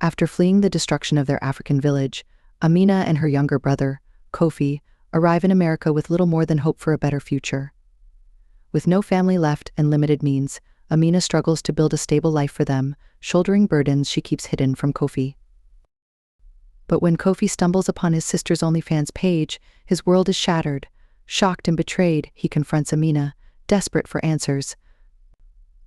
After fleeing the destruction of their African village, Amina and her younger brother, Kofi, arrive in America with little more than hope for a better future. With no family left and limited means, Amina struggles to build a stable life for them, shouldering burdens she keeps hidden from Kofi. But when Kofi stumbles upon his sister's OnlyFans page, his world is shattered. Shocked and betrayed, he confronts Amina, desperate for answers.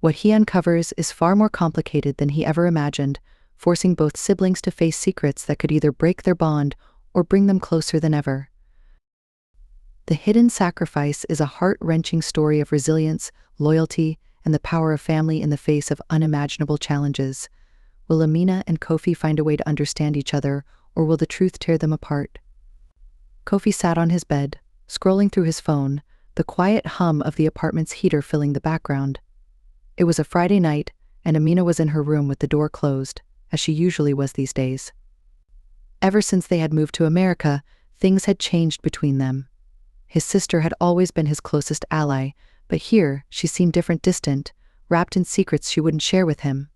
What he uncovers is far more complicated than he ever imagined, forcing both siblings to face secrets that could either break their bond or bring them closer than ever. The Hidden Sacrifice is a heart-wrenching story of resilience, loyalty, and the power of family in the face of unimaginable challenges. Will Amina and Kofi find a way to understand each other, or will the truth tear them apart? Kofi sat on his bed, scrolling through his phone, the quiet hum of the apartment's heater filling the background. It was a Friday night, and Amina was in her room with the door closed, as she usually was these days. Ever since they had moved to America, things had changed between them. His sister had always been his closest ally, but here she seemed different, distant, wrapped in secrets she wouldn't share with him.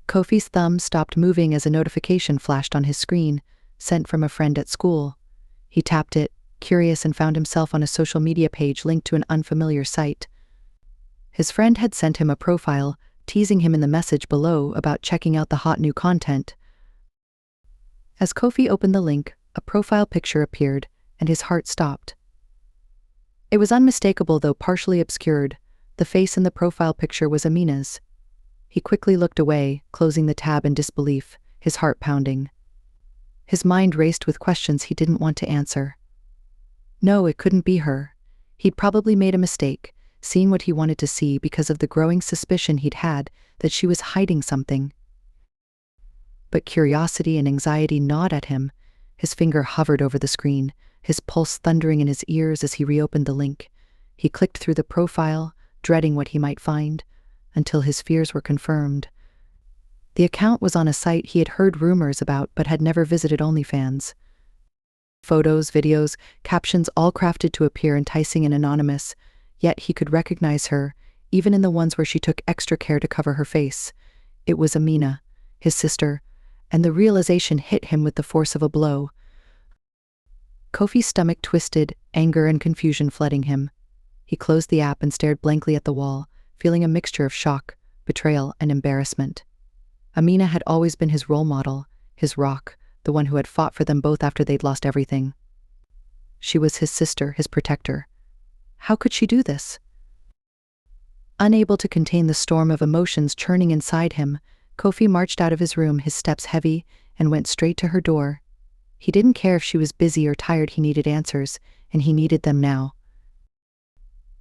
Kofi's thumb stopped moving as a notification flashed on his screen, sent from a friend at school. He tapped it, curious, and found himself on a social media page linked to an unfamiliar site. His friend had sent him a profile, teasing him in the message below about checking out the hot new content. As Kofi opened the link, a profile picture appeared, and his heart stopped. It was unmistakable, though partially obscured. The face in the profile picture was Amina's. He quickly looked away, closing the tab in disbelief, his heart pounding. His mind raced with questions he didn't want to answer. No, it couldn't be her. He'd probably made a mistake, seen what he wanted to see because of the growing suspicion he'd had that she was hiding something. But curiosity and anxiety gnawed at him. His finger hovered over the screen, his pulse thundering in his ears as he reopened the link. He clicked through the profile, dreading what he might find, until his fears were confirmed. The account was on a site he had heard rumors about but had never visited. OnlyFans. Photos, videos, captions all crafted to appear enticing and anonymous, yet he could recognize her, even in the ones where she took extra care to cover her face. It was Amina, his sister, and the realization hit him with the force of a blow. Kofi's stomach twisted, anger and confusion flooding him. He closed the app and stared blankly at the wall, feeling a mixture of shock, betrayal, and embarrassment. Amina had always been his role model, his rock, the one who had fought for them both after they'd lost everything. She was his sister, his protector. How could she do this? Unable to contain the storm of emotions churning inside him, Kofi marched out of his room, his steps heavy, and went straight to her door. He didn't care if she was busy or tired. He needed answers, and he needed them now.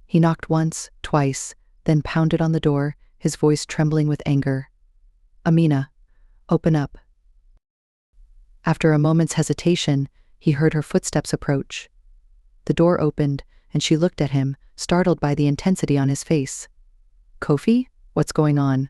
He knocked once, twice, then pounded on the door, his voice trembling with anger. "Amina, open up." After a moment's hesitation, he heard her footsteps approach. The door opened, and she looked at him, startled by the intensity on his face. "Kofi, what's going on?"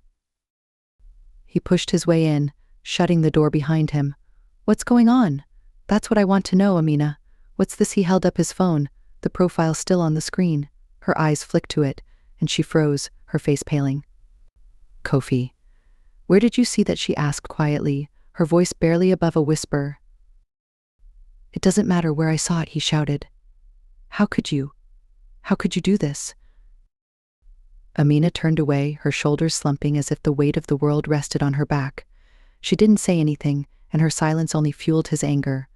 He pushed his way in, shutting the door behind him. "What's going on? That's what I want to know, Amina. What's this?" He held up his phone, the profile still on the screen. Her eyes flicked to it, and she froze, her face paling. "Kofi, where did you see that?" she asked quietly, her voice barely above a whisper. "It doesn't matter where I saw it," he shouted. How could you do this?" Amina turned away, her shoulders slumping as if the weight of the world rested on her back. She didn't say anything, and her silence only fueled his anger.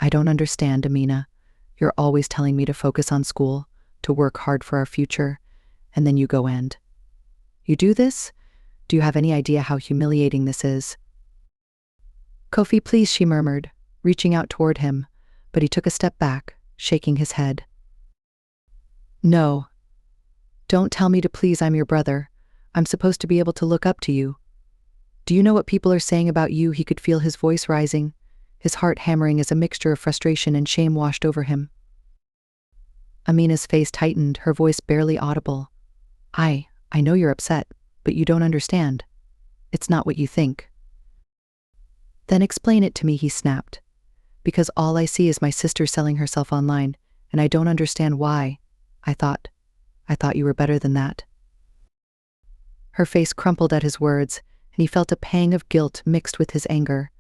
"I don't understand, Amina. You're always telling me to focus on school, to work hard for our future, and then you go and you do this? Do you have any idea how humiliating this is?" "Kofi, please," she murmured, reaching out toward him, but he took a step back, shaking his head. "No. Don't tell me to, please. I'm your brother. I'm supposed to be able to look up to you. Do you know what people are saying about you?" He could feel his voice rising, his heart hammering as a mixture of frustration and shame washed over him. Amina's face tightened, her voice barely audible. I know you're upset, but you don't understand. It's not what you think." "Then explain it to me," he snapped. "Because all I see is my sister selling herself online, and I don't understand why. I thought you were better than that." Her face crumpled at his words, and he felt a pang of guilt mixed with his anger.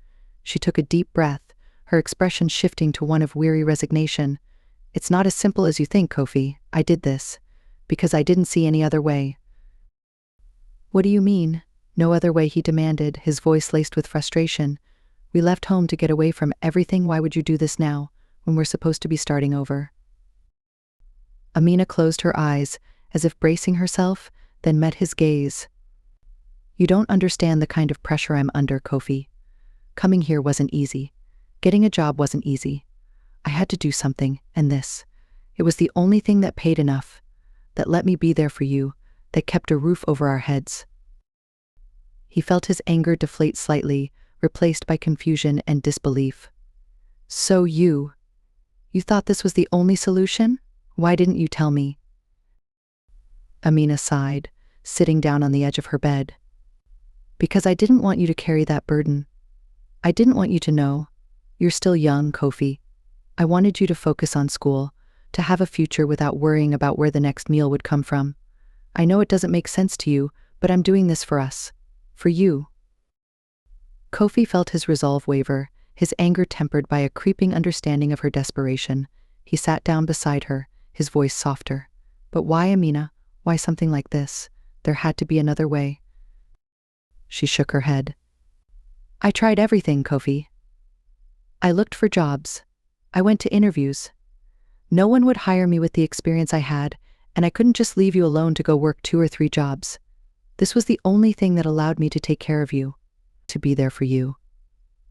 She took a deep breath, her expression shifting to one of weary resignation. "It's not as simple as you think, Kofi. I did this because I didn't see any other way." "What do you mean? No other way?" he demanded, his voice laced with frustration. "We left home to get away from everything. Why would you do this now, when we're supposed to be starting over?" Amina closed her eyes, as if bracing herself, then met his gaze. "You don't understand the kind of pressure I'm under, Kofi. Coming here wasn't easy. Getting a job wasn't easy. I had to do something, and this. It was the only thing that paid enough, that let me be there for you, that kept a roof over our heads." He felt his anger deflate slightly, replaced by confusion and disbelief. "So you thought this was the only solution? Why didn't you tell me?" Amina sighed, sitting down on the edge of her bed. "Because I didn't want you to carry that burden. I didn't want you to know. You're still young, Kofi. I wanted you to focus on school, to have a future without worrying about where the next meal would come from. I know it doesn't make sense to you, but I'm doing this for us. For you." Kofi felt his resolve waver, his anger tempered by a creeping understanding of her desperation. He sat down beside her, his voice softer. "But why, Amina? Why something like this? There had to be another way." She shook her head. "I tried everything, Kofi. I looked for jobs. I went to interviews. No one would hire me with the experience I had, and I couldn't just leave you alone to go work 2 or 3 jobs. This was the only thing that allowed me to take care of you, to be there for you.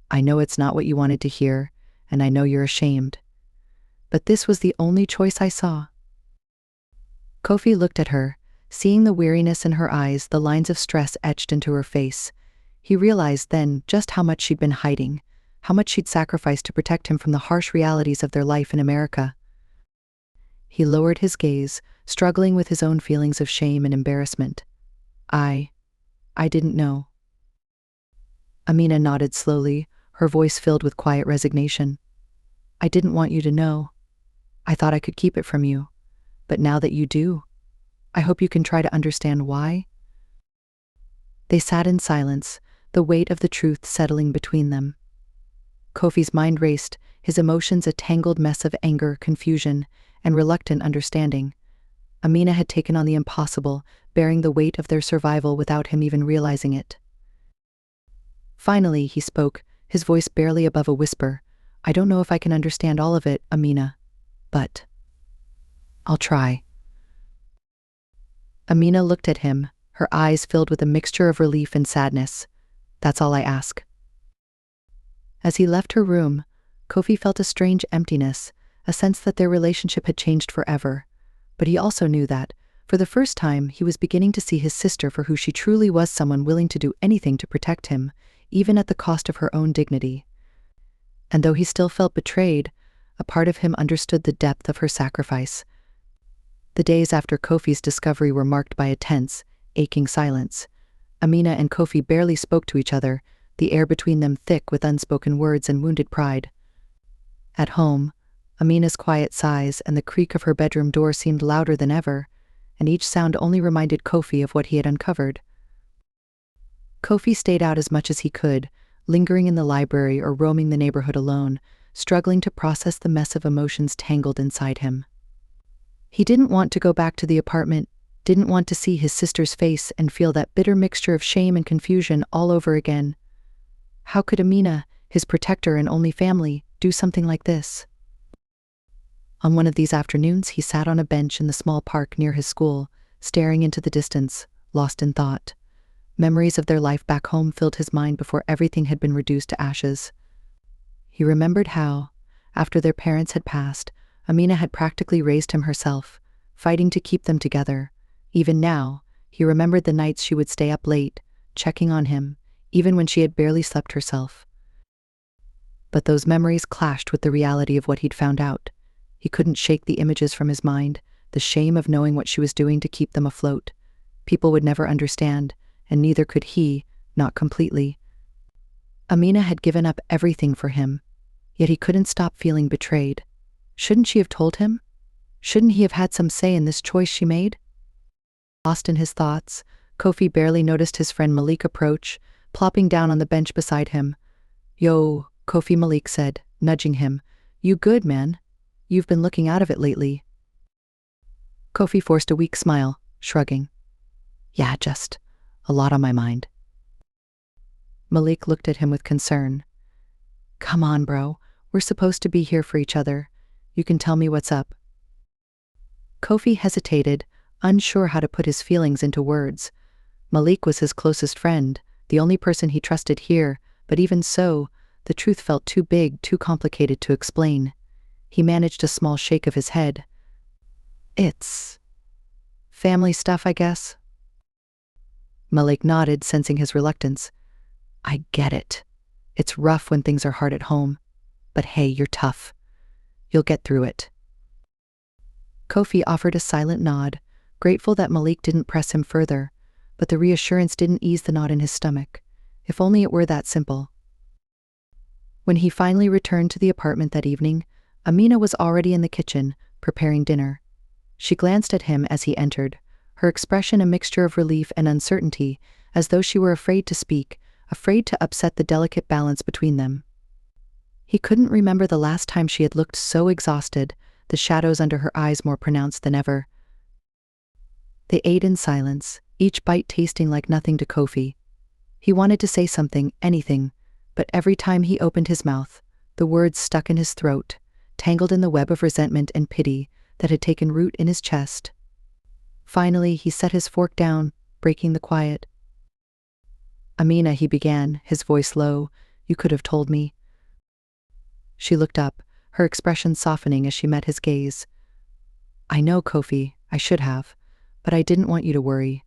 I know it's not what you wanted to hear, and I know you're ashamed. But this was the only choice I saw." Kofi looked at her, seeing the weariness in her eyes, the lines of stress etched into her face. He realized then just how much she'd been hiding, how much she'd sacrificed to protect him from the harsh realities of their life in America. He lowered his gaze, struggling with his own feelings of shame and embarrassment. I didn't know." Amina nodded slowly, her voice filled with quiet resignation. "I didn't want you to know. I thought I could keep it from you. But now that you do, I hope you can try to understand why." They sat in silence, the weight of the truth settling between them. Kofi's mind raced, his emotions a tangled mess of anger, confusion, and reluctant understanding. Amina had taken on the impossible, bearing the weight of their survival without him even realizing it. Finally, he spoke, his voice barely above a whisper. "I don't know if I can understand all of it, Amina, but I'll try." Amina looked at him, her eyes filled with a mixture of relief and sadness. "That's all I ask." As he left her room, Kofi felt a strange emptiness, a sense that their relationship had changed forever. But he also knew that, for the first time, he was beginning to see his sister for who she truly was, someone willing to do anything to protect him, even at the cost of her own dignity. And though he still felt betrayed, a part of him understood the depth of her sacrifice. The days after Kofi's discovery were marked by a tense, aching silence. Amina and Kofi barely spoke to each other, the air between them thick with unspoken words and wounded pride. At home, Amina's quiet sighs and the creak of her bedroom door seemed louder than ever, and each sound only reminded Kofi of what he had uncovered. Kofi stayed out as much as he could, lingering in the library or roaming the neighborhood alone, struggling to process the mess of emotions tangled inside him. He didn't want to go back to the apartment, didn't want to see his sister's face and feel that bitter mixture of shame and confusion all over again. How could Amina, his protector and only family, do something like this? On one of these afternoons, he sat on a bench in the small park near his school, staring into the distance, lost in thought. Memories of their life back home filled his mind before everything had been reduced to ashes. He remembered how, after their parents had passed, Amina had practically raised him herself, fighting to keep them together. Even now, he remembered the nights she would stay up late, checking on him, even when she had barely slept herself. But those memories clashed with the reality of what he'd found out. He couldn't shake the images from his mind, the shame of knowing what she was doing to keep them afloat. People would never understand, and neither could he, not completely. Amina had given up everything for him, yet he couldn't stop feeling betrayed. Shouldn't she have told him? Shouldn't he have had some say in this choice she made? Lost in his thoughts, Kofi barely noticed his friend Malik approach, plopping down on the bench beside him. "Yo," Kofi, Malik said, nudging him. "You good, man? You've been looking out of it lately." Kofi forced a weak smile, shrugging. "Yeah, just a lot on my mind." Malik looked at him with concern. "Come on, bro. We're supposed to be here for each other. You can tell me what's up." Kofi hesitated, unsure how to put his feelings into words. Malik was his closest friend, the only person he trusted here, but even so, the truth felt too big, too complicated to explain. He managed a small shake of his head. "It's family stuff, I guess." Malik nodded, sensing his reluctance. "I get it. It's rough when things are hard at home. But hey, you're tough. You'll get through it." Kofi offered a silent nod, grateful that Malik didn't press him further, but the reassurance didn't ease the knot in his stomach. If only it were that simple. When he finally returned to the apartment that evening, Amina was already in the kitchen, preparing dinner. She glanced at him as he entered, her expression a mixture of relief and uncertainty, as though she were afraid to speak, afraid to upset the delicate balance between them. He couldn't remember the last time she had looked so exhausted, the shadows under her eyes more pronounced than ever. They ate in silence, each bite tasting like nothing to Kofi. He wanted to say something, anything, but every time he opened his mouth, the words stuck in his throat, tangled in the web of resentment and pity that had taken root in his chest. Finally, he set his fork down, breaking the quiet. "Amina," he began, his voice low, "you could have told me." She looked up, her expression softening as she met his gaze. "I know, Kofi, I should have, but I didn't want you to worry.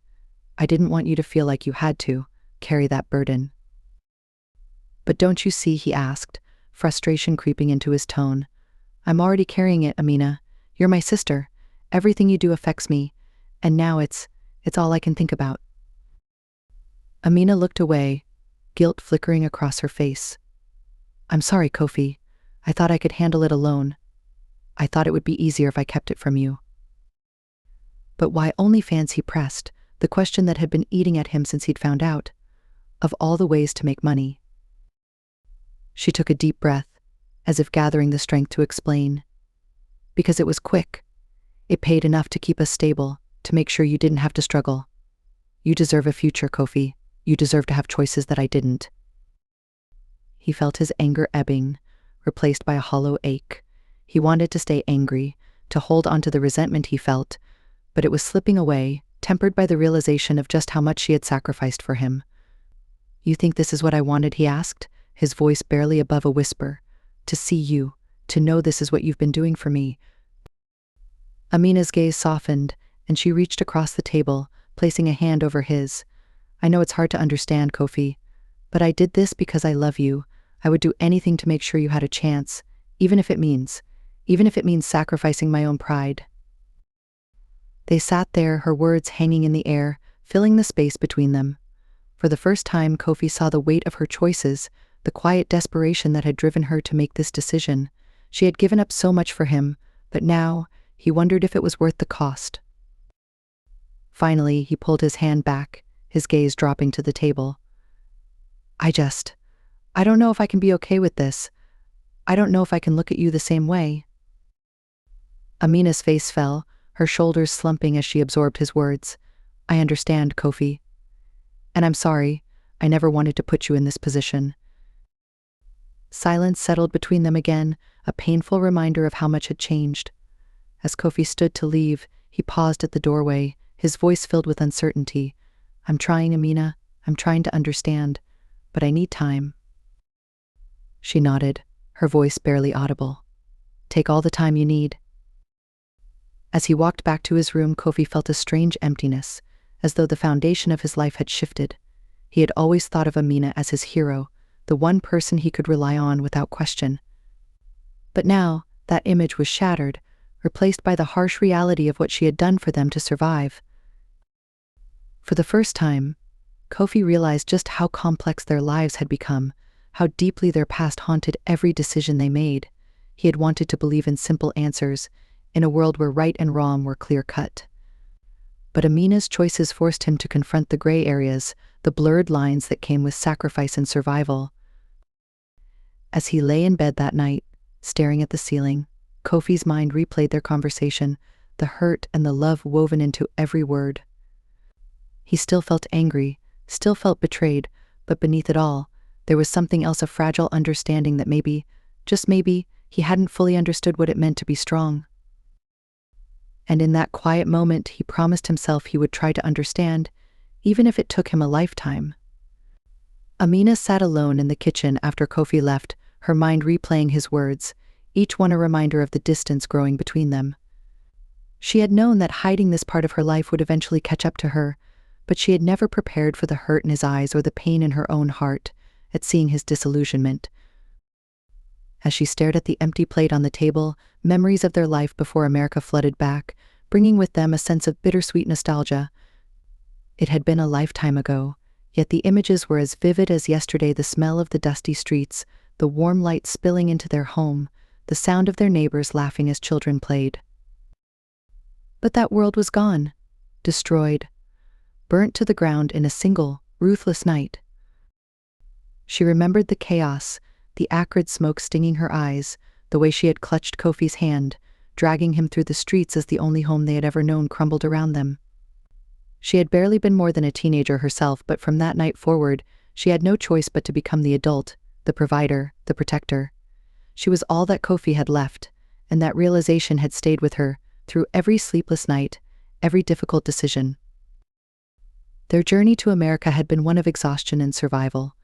I didn't want you to feel like you had to carry that burden." "But don't you see," he asked, frustration creeping into his tone. "I'm already carrying it, Amina. You're my sister. Everything you do affects me, and now it's all I can think about." Amina looked away, guilt flickering across her face. "I'm sorry, Kofi. I thought I could handle it alone. I thought it would be easier if I kept it from you." "But why OnlyFans?" he pressed, the question that had been eating at him since he'd found out. Of all the ways to make money. She took a deep breath, as if gathering the strength to explain. "Because it was quick. It paid enough to keep us stable, to make sure you didn't have to struggle. You deserve a future, Kofi. You deserve to have choices that I didn't." He felt his anger ebbing, replaced by a hollow ache. He wanted to stay angry, to hold onto the resentment he felt, but it was slipping away, tempered by the realization of just how much she had sacrificed for him. "You think this is what I wanted?" he asked, his voice barely above a whisper. "To see you, to know this is what you've been doing for me." Amina's gaze softened, and she reached across the table, placing a hand over his. "I know it's hard to understand, Kofi, but I did this because I love you. I would do anything to make sure you had a chance, even if it means sacrificing my own pride." They sat there, her words hanging in the air, filling the space between them. For the first time, Kofi saw the weight of her choices, the quiet desperation that had driven her to make this decision. She had given up so much for him, but now, he wondered if it was worth the cost. Finally, he pulled his hand back, his gaze dropping to the table. I don't know if I can be okay with this. I don't know if I can look at you the same way." Amina's face fell, her shoulders slumping as she absorbed his words. "I understand, Kofi. And I'm sorry, I never wanted to put you in this position." Silence settled between them again, a painful reminder of how much had changed. As Kofi stood to leave, he paused at the doorway, his voice filled with uncertainty. "I'm trying, Amina. I'm trying to understand, but I need time." She nodded, her voice barely audible. "Take all the time you need." As he walked back to his room, Kofi felt a strange emptiness, as though the foundation of his life had shifted. He had always thought of Amina as his hero, the one person he could rely on without question. But now, that image was shattered, replaced by the harsh reality of what she had done for them to survive. For the first time, Kofi realized just how complex their lives had become, how deeply their past haunted every decision they made. He had wanted to believe in simple answers, in a world where right and wrong were clear-cut. But Amina's choices forced him to confront the gray areas, the blurred lines that came with sacrifice and survival. As he lay in bed that night, staring at the ceiling, Kofi's mind replayed their conversation, the hurt and the love woven into every word. He still felt angry, still felt betrayed, but beneath it all, there was something else, a fragile understanding that maybe, just maybe, he hadn't fully understood what it meant to be strong. And in that quiet moment, he promised himself he would try to understand, even if it took him a lifetime. Amina sat alone in the kitchen after Kofi left, her mind replaying his words, each one a reminder of the distance growing between them. She had known that hiding this part of her life would eventually catch up to her, but she had never prepared for the hurt in his eyes or the pain in her own heart at seeing his disillusionment. As she stared at the empty plate on the table, memories of their life before America flooded back, bringing with them a sense of bittersweet nostalgia. It had been a lifetime ago, yet the images were as vivid as yesterday: the smell of the dusty streets, the warm light spilling into their home, the sound of their neighbors laughing as children played. But that world was gone, destroyed, burnt to the ground in a single, ruthless night. She remembered the chaos, the acrid smoke stinging her eyes, the way she had clutched Kofi's hand, dragging him through the streets as the only home they had ever known crumbled around them. She had barely been more than a teenager herself, but from that night forward, she had no choice but to become the adult, the provider, the protector. She was all that Kofi had left, and that realization had stayed with her through every sleepless night, every difficult decision. Their journey to America had been one of exhaustion and survival.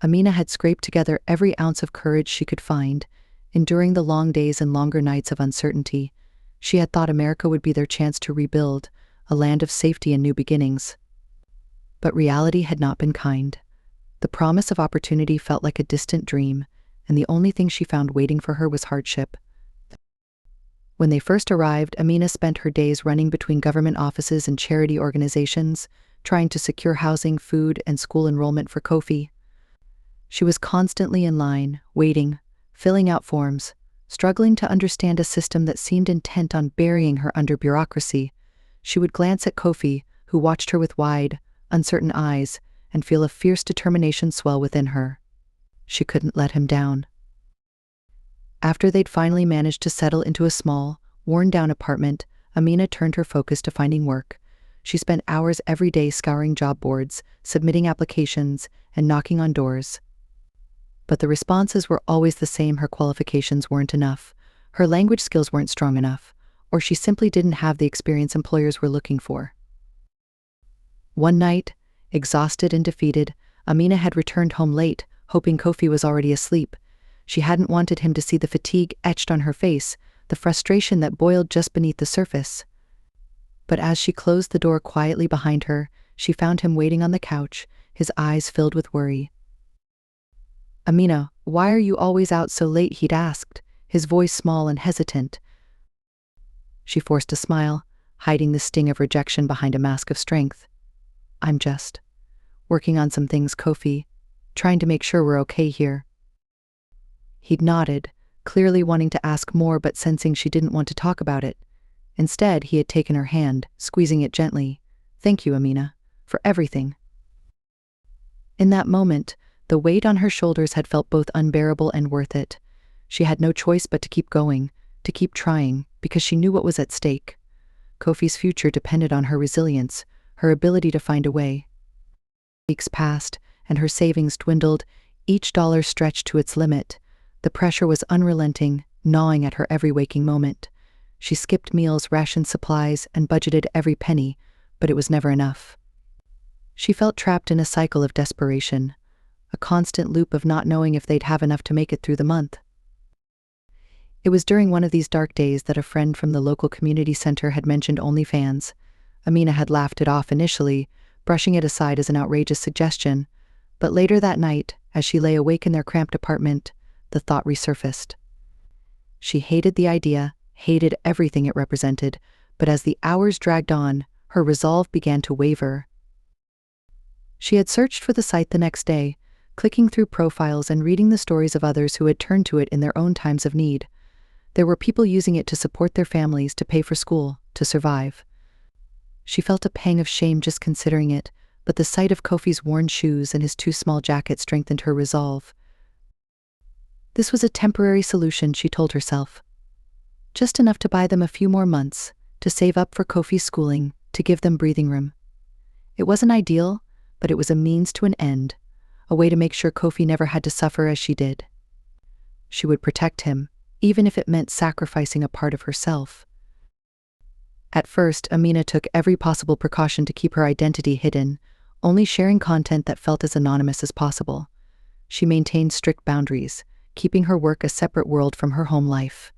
Amina had scraped together every ounce of courage she could find, enduring the long days and longer nights of uncertainty. She had thought America would be their chance to rebuild, a land of safety and new beginnings. But reality had not been kind. The promise of opportunity felt like a distant dream, and the only thing she found waiting for her was hardship. When they first arrived, Amina spent her days running between government offices and charity organizations, trying to secure housing, food, and school enrollment for Kofi. She was constantly in line, waiting, filling out forms, struggling to understand a system that seemed intent on burying her under bureaucracy. She would glance at Kofi, who watched her with wide, uncertain eyes, and feel a fierce determination swell within her. She couldn't let him down. After they'd finally managed to settle into a small, worn-down apartment, Amina turned her focus to finding work. She spent hours every day scouring job boards, submitting applications, and knocking on doors. But the responses were always the same: her qualifications weren't enough, her language skills weren't strong enough, or she simply didn't have the experience employers were looking for. One night, exhausted and defeated, Amina had returned home late, hoping Kofi was already asleep. She hadn't wanted him to see the fatigue etched on her face, the frustration that boiled just beneath the surface. But as she closed the door quietly behind her, she found him waiting on the couch, his eyes filled with worry. "Amina, why are you always out so late?" he'd asked, his voice small and hesitant. She forced a smile, hiding the sting of rejection behind a mask of strength. "I'm just working on some things, Kofi, trying to make sure we're okay here." He'd nodded, clearly wanting to ask more but sensing she didn't want to talk about it. Instead, he had taken her hand, squeezing it gently. "Thank you, Amina, for everything." In that moment, the weight on her shoulders had felt both unbearable and worth it. She had no choice but to keep going, to keep trying, because she knew what was at stake. Kofi's future depended on her resilience, her ability to find a way. Weeks passed, and her savings dwindled, each dollar stretched to its limit. The pressure was unrelenting, gnawing at her every waking moment. She skipped meals, rationed supplies, and budgeted every penny, but it was never enough. She felt trapped in a cycle of desperation, a constant loop of not knowing if they'd have enough to make it through the month. It was during one of these dark days that a friend from the local community center had mentioned OnlyFans. Amina had laughed it off initially, brushing it aside as an outrageous suggestion, but later that night, as she lay awake in their cramped apartment, the thought resurfaced. She hated the idea, hated everything it represented, but as the hours dragged on, her resolve began to waver. She had searched for the site the next day, clicking through profiles and reading the stories of others who had turned to it in their own times of need. There were people using it to support their families, to pay for school, to survive. She felt a pang of shame just considering it, but the sight of Kofi's worn shoes and his too small jacket strengthened her resolve. This was a temporary solution, she told herself. Just enough to buy them a few more months, to save up for Kofi's schooling, to give them breathing room. It wasn't ideal, but it was a means to an end, a way to make sure Kofi never had to suffer as she did. She would protect him, even if it meant sacrificing a part of herself. At first, Amina took every possible precaution to keep her identity hidden, only sharing content that felt as anonymous as possible. She maintained strict boundaries, keeping her work a separate world from her home life.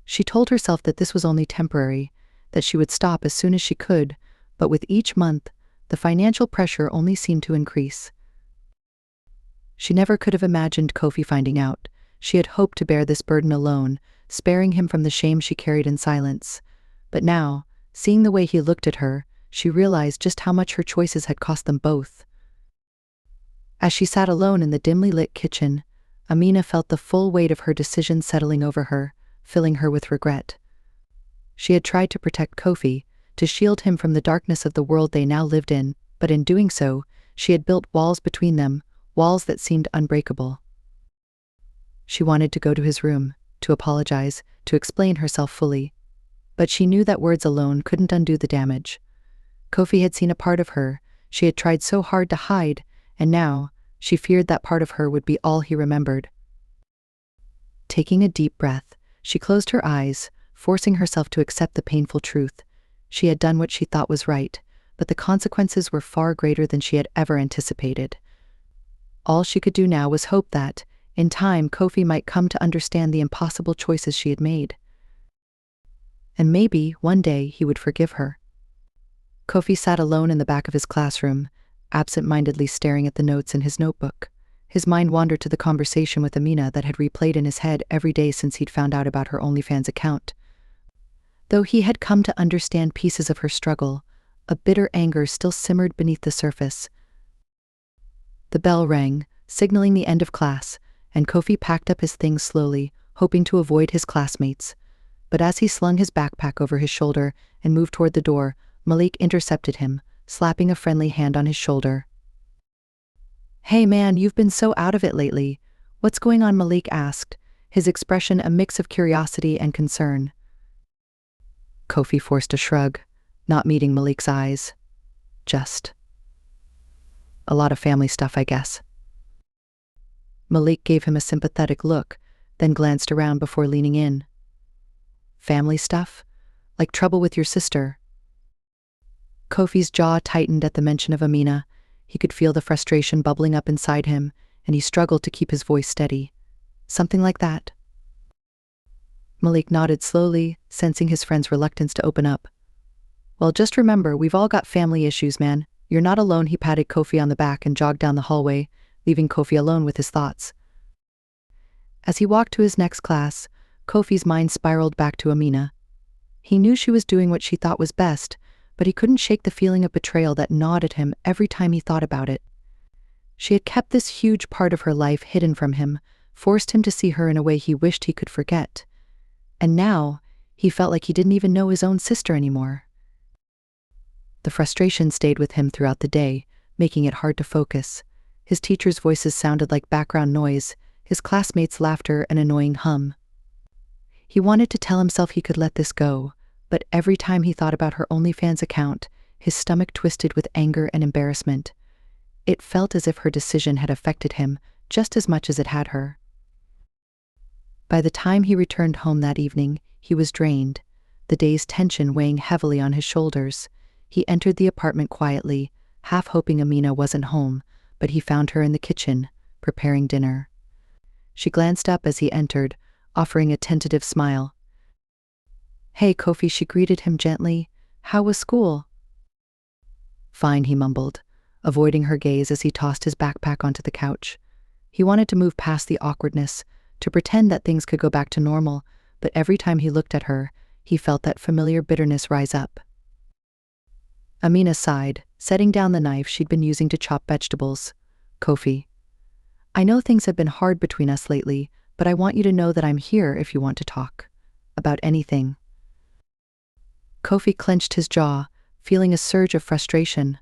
She told herself that this was only temporary, that she would stop as soon as she could, but with each month, the financial pressure only seemed to increase. She never could have imagined Kofi finding out. She had hoped to bear this burden alone, sparing him from the shame she carried in silence. But now, seeing the way he looked at her, she realized just how much her choices had cost them both. As she sat alone in the dimly lit kitchen, Amina felt the full weight of her decision settling over her, filling her with regret. She had tried to protect Kofi, to shield him from the darkness of the world they now lived in, but in doing so, she had built walls between them, walls that seemed unbreakable. She wanted to go to his room, to apologize, to explain herself fully. But she knew that words alone couldn't undo the damage. Kofi had seen a part of her she had tried so hard to hide, and now, she feared that part of her would be all he remembered. Taking a deep breath, she closed her eyes, forcing herself to accept the painful truth. She had done what she thought was right, but the consequences were far greater than she had ever anticipated. All she could do now was hope that, in time, Kofi might come to understand the impossible choices she had made. And maybe, one day, he would forgive her. Kofi sat alone in the back of his classroom, absent-mindedly staring at the notes in his notebook. His mind wandered to the conversation with Amina that had replayed in his head every day since he'd found out about her OnlyFans account. Though he had come to understand pieces of her struggle, a bitter anger still simmered beneath the surface. The bell rang, signaling the end of class, and Kofi packed up his things slowly, hoping to avoid his classmates. But as he slung his backpack over his shoulder and moved toward the door, Malik intercepted him, slapping a friendly hand on his shoulder. "Hey man, you've been so out of it lately. What's going on?" Malik asked, his expression a mix of curiosity and concern. Kofi forced a shrug, not meeting Malik's eyes. "Just a lot of family stuff, I guess." Malik gave him a sympathetic look, then glanced around before leaning in. "Family stuff? Like trouble with your sister?" Kofi's jaw tightened at the mention of Amina. He could feel the frustration bubbling up inside him, and he struggled to keep his voice steady. "Something like that." Malik nodded slowly, sensing his friend's reluctance to open up. "Well, just remember, we've all got family issues, man. You're not alone." He patted Kofi on the back and jogged down the hallway, leaving Kofi alone with his thoughts. As he walked to his next class, Kofi's mind spiraled back to Amina. He knew she was doing what she thought was best, but he couldn't shake the feeling of betrayal that gnawed at him every time he thought about it. She had kept this huge part of her life hidden from him, forced him to see her in a way he wished he could forget. And now, he felt like he didn't even know his own sister anymore. The frustration stayed with him throughout the day, making it hard to focus. His teachers' voices sounded like background noise, his classmates' laughter an annoying hum. He wanted to tell himself he could let this go, but every time he thought about her OnlyFans account, his stomach twisted with anger and embarrassment. It felt as if her decision had affected him just as much as it had her. By the time he returned home that evening, he was drained, the day's tension weighing heavily on his shoulders. He entered the apartment quietly, half hoping Amina wasn't home, but he found her in the kitchen, preparing dinner. She glanced up as he entered, offering a tentative smile. "Hey, Kofi," she greeted him gently. "How was school?" "Fine," he mumbled, avoiding her gaze as he tossed his backpack onto the couch. He wanted to move past the awkwardness, to pretend that things could go back to normal, but every time he looked at her, he felt that familiar bitterness rise up. Amina sighed, setting down the knife she'd been using to chop vegetables. "Kofi, I know things have been hard between us lately, but I want you to know that I'm here if you want to talk. About anything." Kofi clenched his jaw, feeling a surge of frustration.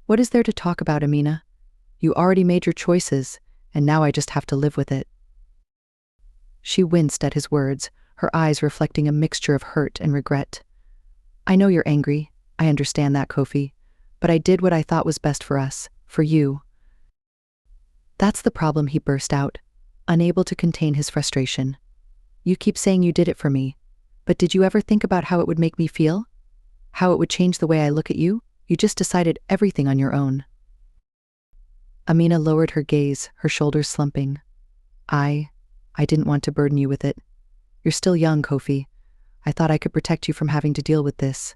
What is there to talk about, Amina? You already made your choices, and now I just have to live with it. She winced at his words, her eyes reflecting a mixture of hurt and regret. I know you're angry. I understand that, Kofi. But I did what I thought was best for us, for you. That's the problem, he burst out, unable to contain his frustration. You keep saying you did it for me, but did you ever think about how it would make me feel? How it would change the way I look at you? You just decided everything on your own. Amina lowered her gaze, her shoulders slumping. I didn't want to burden you with it. You're still young, Kofi. I thought I could protect you from having to deal with this.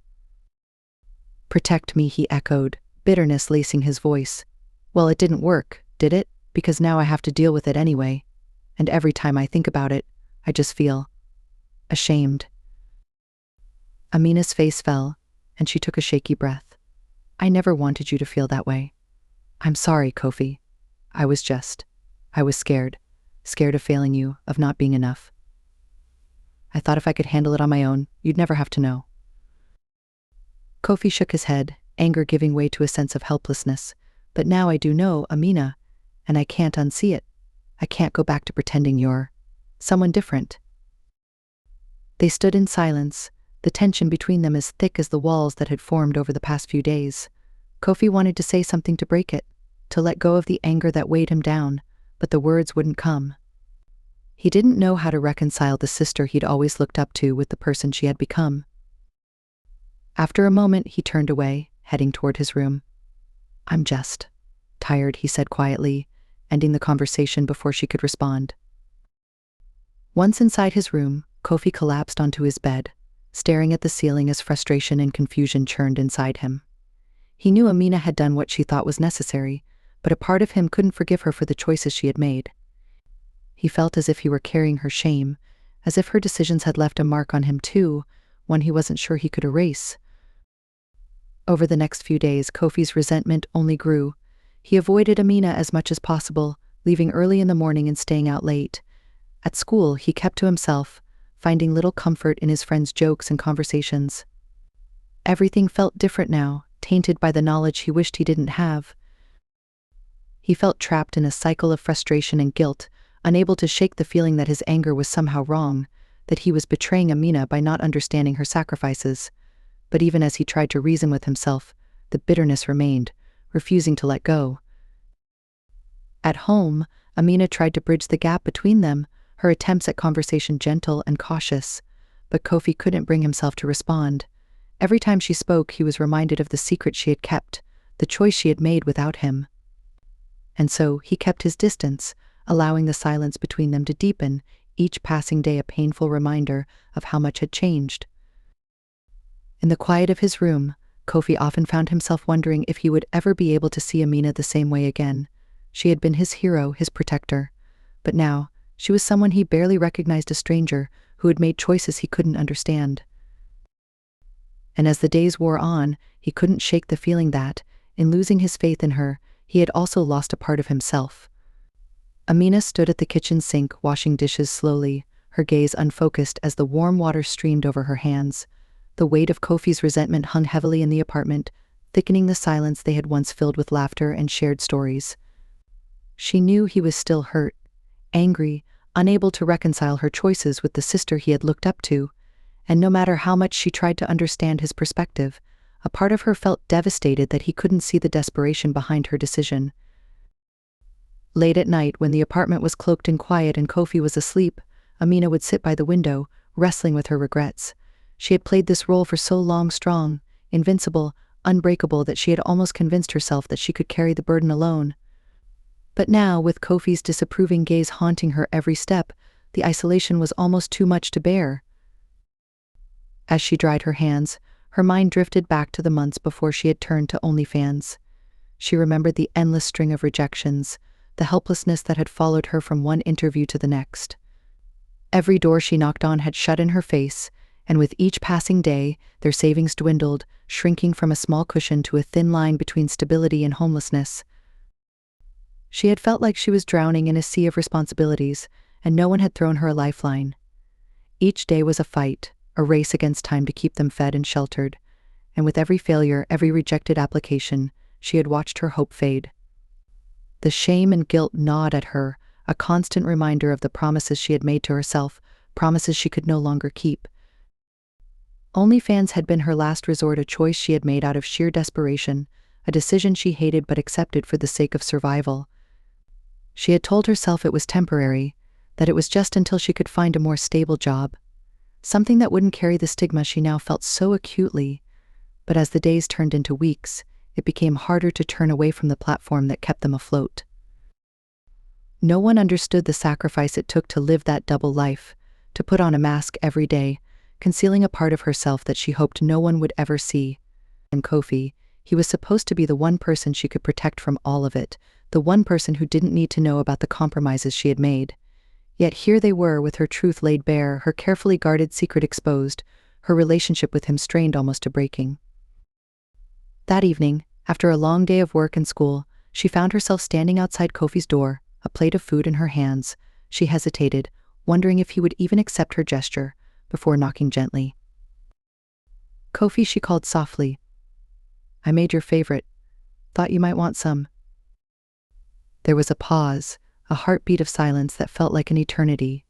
Protect me, he echoed, bitterness lacing his voice. Well, it didn't work, did it? Because now I have to deal with it anyway. And every time I think about it, I just feel ashamed. Amina's face fell, and she took a shaky breath. I never wanted you to feel that way. I'm sorry, Kofi. I was scared. Scared of failing you, of not being enough. I thought if I could handle it on my own, you'd never have to know. Kofi shook his head, anger giving way to a sense of helplessness. But now I do know, Amina, and I can't unsee it. I can't go back to pretending you're someone different. They stood in silence, the tension between them as thick as the walls that had formed over the past few days. Kofi wanted to say something to break it, to let go of the anger that weighed him down, but the words wouldn't come. He didn't know how to reconcile the sister he'd always looked up to with the person she had become. After a moment, he turned away, heading toward his room. I'm just tired, he said quietly, ending the conversation before she could respond. Once inside his room, Kofi collapsed onto his bed, staring at the ceiling as frustration and confusion churned inside him. He knew Amina had done what she thought was necessary, but a part of him couldn't forgive her for the choices she had made. He felt as if he were carrying her shame, as if her decisions had left a mark on him too, one he wasn't sure he could erase. Over the next few days, Kofi's resentment only grew. He avoided Amina as much as possible, leaving early in the morning and staying out late. At school, he kept to himself, finding little comfort in his friends' jokes and conversations. Everything felt different now, tainted by the knowledge he wished he didn't have. He felt trapped in a cycle of frustration and guilt, unable to shake the feeling that his anger was somehow wrong, that he was betraying Amina by not understanding her sacrifices. But even as he tried to reason with himself, the bitterness remained, refusing to let go. At home, Amina tried to bridge the gap between them, her attempts at conversation gentle and cautious, but Kofi couldn't bring himself to respond. Every time she spoke, he was reminded of the secret she had kept, the choice she had made without him. And so he kept his distance, allowing the silence between them to deepen, each passing day a painful reminder of how much had changed. In the quiet of his room, Kofi often found himself wondering if he would ever be able to see Amina the same way again. She had been his hero, his protector. But now, she was someone he barely recognized, a stranger who had made choices he couldn't understand. And as the days wore on, he couldn't shake the feeling that, in losing his faith in her, he had also lost a part of himself. Amina stood at the kitchen sink, washing dishes slowly, her gaze unfocused as the warm water streamed over her hands. The weight of Kofi's resentment hung heavily in the apartment, thickening the silence they had once filled with laughter and shared stories. She knew he was still hurt, angry, unable to reconcile her choices with the sister he had looked up to, and no matter how much she tried to understand his perspective, a part of her felt devastated that he couldn't see the desperation behind her decision. Late at night, when the apartment was cloaked in quiet and Kofi was asleep, Amina would sit by the window, wrestling with her regrets. She had played this role for so long, strong, invincible, unbreakable, that she had almost convinced herself that she could carry the burden alone. But now, with Kofi's disapproving gaze haunting her every step, the isolation was almost too much to bear. As she dried her hands, her mind drifted back to the months before she had turned to OnlyFans. She remembered the endless string of rejections, the helplessness that had followed her from one interview to the next. Every door she knocked on had shut in her face, and with each passing day, their savings dwindled, shrinking from a small cushion to a thin line between stability and homelessness. She had felt like she was drowning in a sea of responsibilities, and no one had thrown her a lifeline. Each day was a fight, a race against time to keep them fed and sheltered, and with every failure, every rejected application, she had watched her hope fade. The shame and guilt gnawed at her, a constant reminder of the promises she had made to herself, promises she could no longer keep. OnlyFans had been her last resort, a choice she had made out of sheer desperation, a decision she hated but accepted for the sake of survival. She had told herself it was temporary, that it was just until she could find a more stable job, something that wouldn't carry the stigma she now felt so acutely. But as the days turned into weeks, it became harder to turn away from the platform that kept them afloat. No one understood the sacrifice it took to live that double life, to put on a mask every day, concealing a part of herself that she hoped no one would ever see. And Kofi, he was supposed to be the one person she could protect from all of it, the one person who didn't need to know about the compromises she had made. Yet here they were, with her truth laid bare, her carefully guarded secret exposed, her relationship with him strained almost to breaking. That evening, after a long day of work and school, she found herself standing outside Kofi's door, a plate of food in her hands. She hesitated, wondering if he would even accept her gesture, before knocking gently. "Kofi," she called softly. "I made your favorite. Thought you might want some." There was a pause, a heartbeat of silence that felt like an eternity.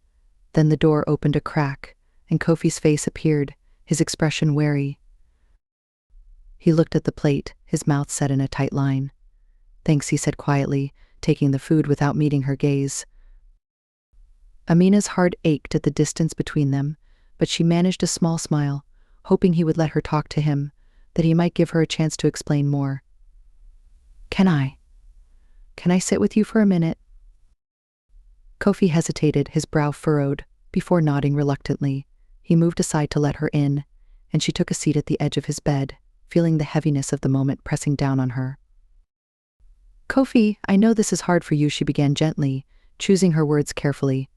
Then the door opened a crack, and Kofi's face appeared, his expression wary. He looked at the plate, his mouth set in a tight line. "Thanks," he said quietly, taking the food without meeting her gaze. Amina's heart ached at the distance between them, but she managed a small smile, hoping he would let her talk to him, that he might give her a chance to explain more. Can I sit with you for a minute?" Kofi hesitated, his brow furrowed, before nodding reluctantly. He moved aside to let her in, and she took a seat at the edge of his bed, feeling the heaviness of the moment pressing down on her. "Kofi, I know this is hard for you," she began gently, choosing her words carefully.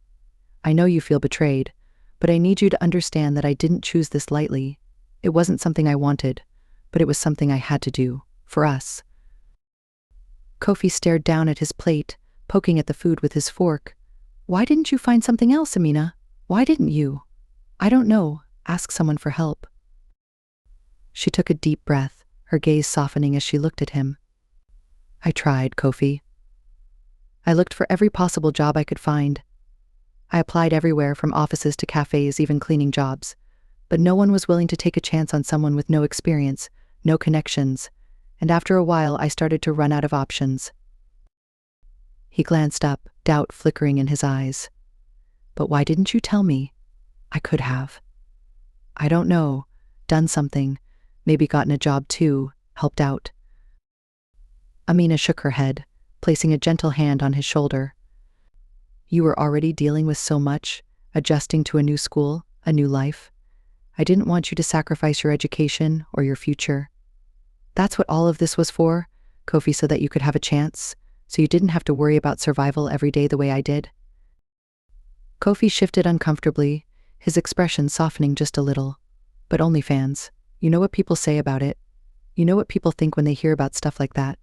"I know you feel betrayed, but I need you to understand that I didn't choose this lightly. It wasn't something I wanted, but it was something I had to do, for us." Kofi stared down at his plate, poking at the food with his fork. "Why didn't you find something else, Amina? Why didn't you?" "I don't know. Ask someone for help." She took a deep breath, her gaze softening as she looked at him. "I tried, Kofi. I looked for every possible job I could find. I applied everywhere, from offices to cafes, even cleaning jobs. But no one was willing to take a chance on someone with no experience, no connections, and after a while I started to run out of options." He glanced up, doubt flickering in his eyes. "But why didn't you tell me? I could have. I don't know, done something, maybe gotten a job too, helped out." Amina shook her head, placing a gentle hand on his shoulder. "You were already dealing with so much, adjusting to a new school, a new life. I didn't want you to sacrifice your education or your future. That's what all of this was for, Kofi, so that you could have a chance, so you didn't have to worry about survival every day the way I did." Kofi shifted uncomfortably, his expression softening just a little. "But OnlyFans, you know what people say about it. You know what people think when they hear about stuff like that."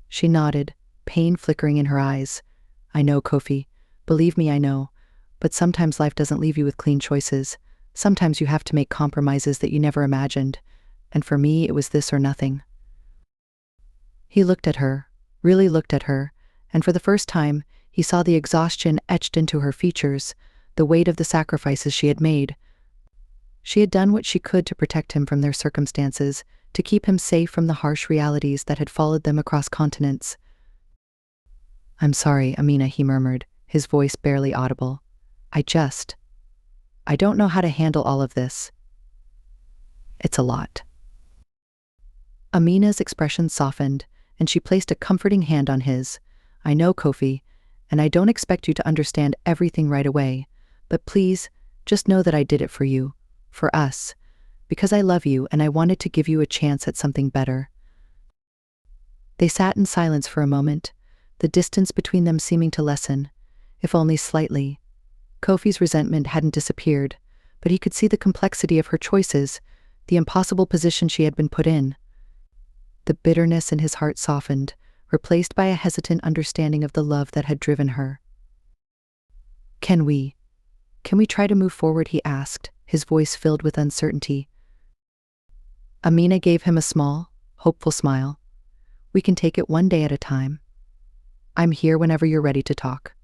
She nodded, pain flickering in her eyes. "I know, Kofi. Believe me, I know. But sometimes life doesn't leave you with clean choices. Sometimes you have to make compromises that you never imagined. And for me, it was this or nothing." He looked at her, really looked at her, and for the first time, he saw the exhaustion etched into her features, the weight of the sacrifices she had made. She had done what she could to protect him from their circumstances, to keep him safe from the harsh realities that had followed them across continents. "I'm sorry, Amina," he murmured, his voice barely audible. I don't know how to handle all of this. It's a lot." Amina's expression softened, and she placed a comforting hand on his. "I know, Kofi, and I don't expect you to understand everything right away, but please, just know that I did it for you, for us, because I love you and I wanted to give you a chance at something better." They sat in silence for a moment, the distance between them seeming to lessen, if only slightly. Kofi's resentment hadn't disappeared, but he could see the complexity of her choices, the impossible position she had been put in. The bitterness in his heart softened, replaced by a hesitant understanding of the love that had driven her. Can we try to move forward?" he asked, his voice filled with uncertainty. Amina gave him a small, hopeful smile. "We can take it one day at a time. I'm here whenever you're ready to talk.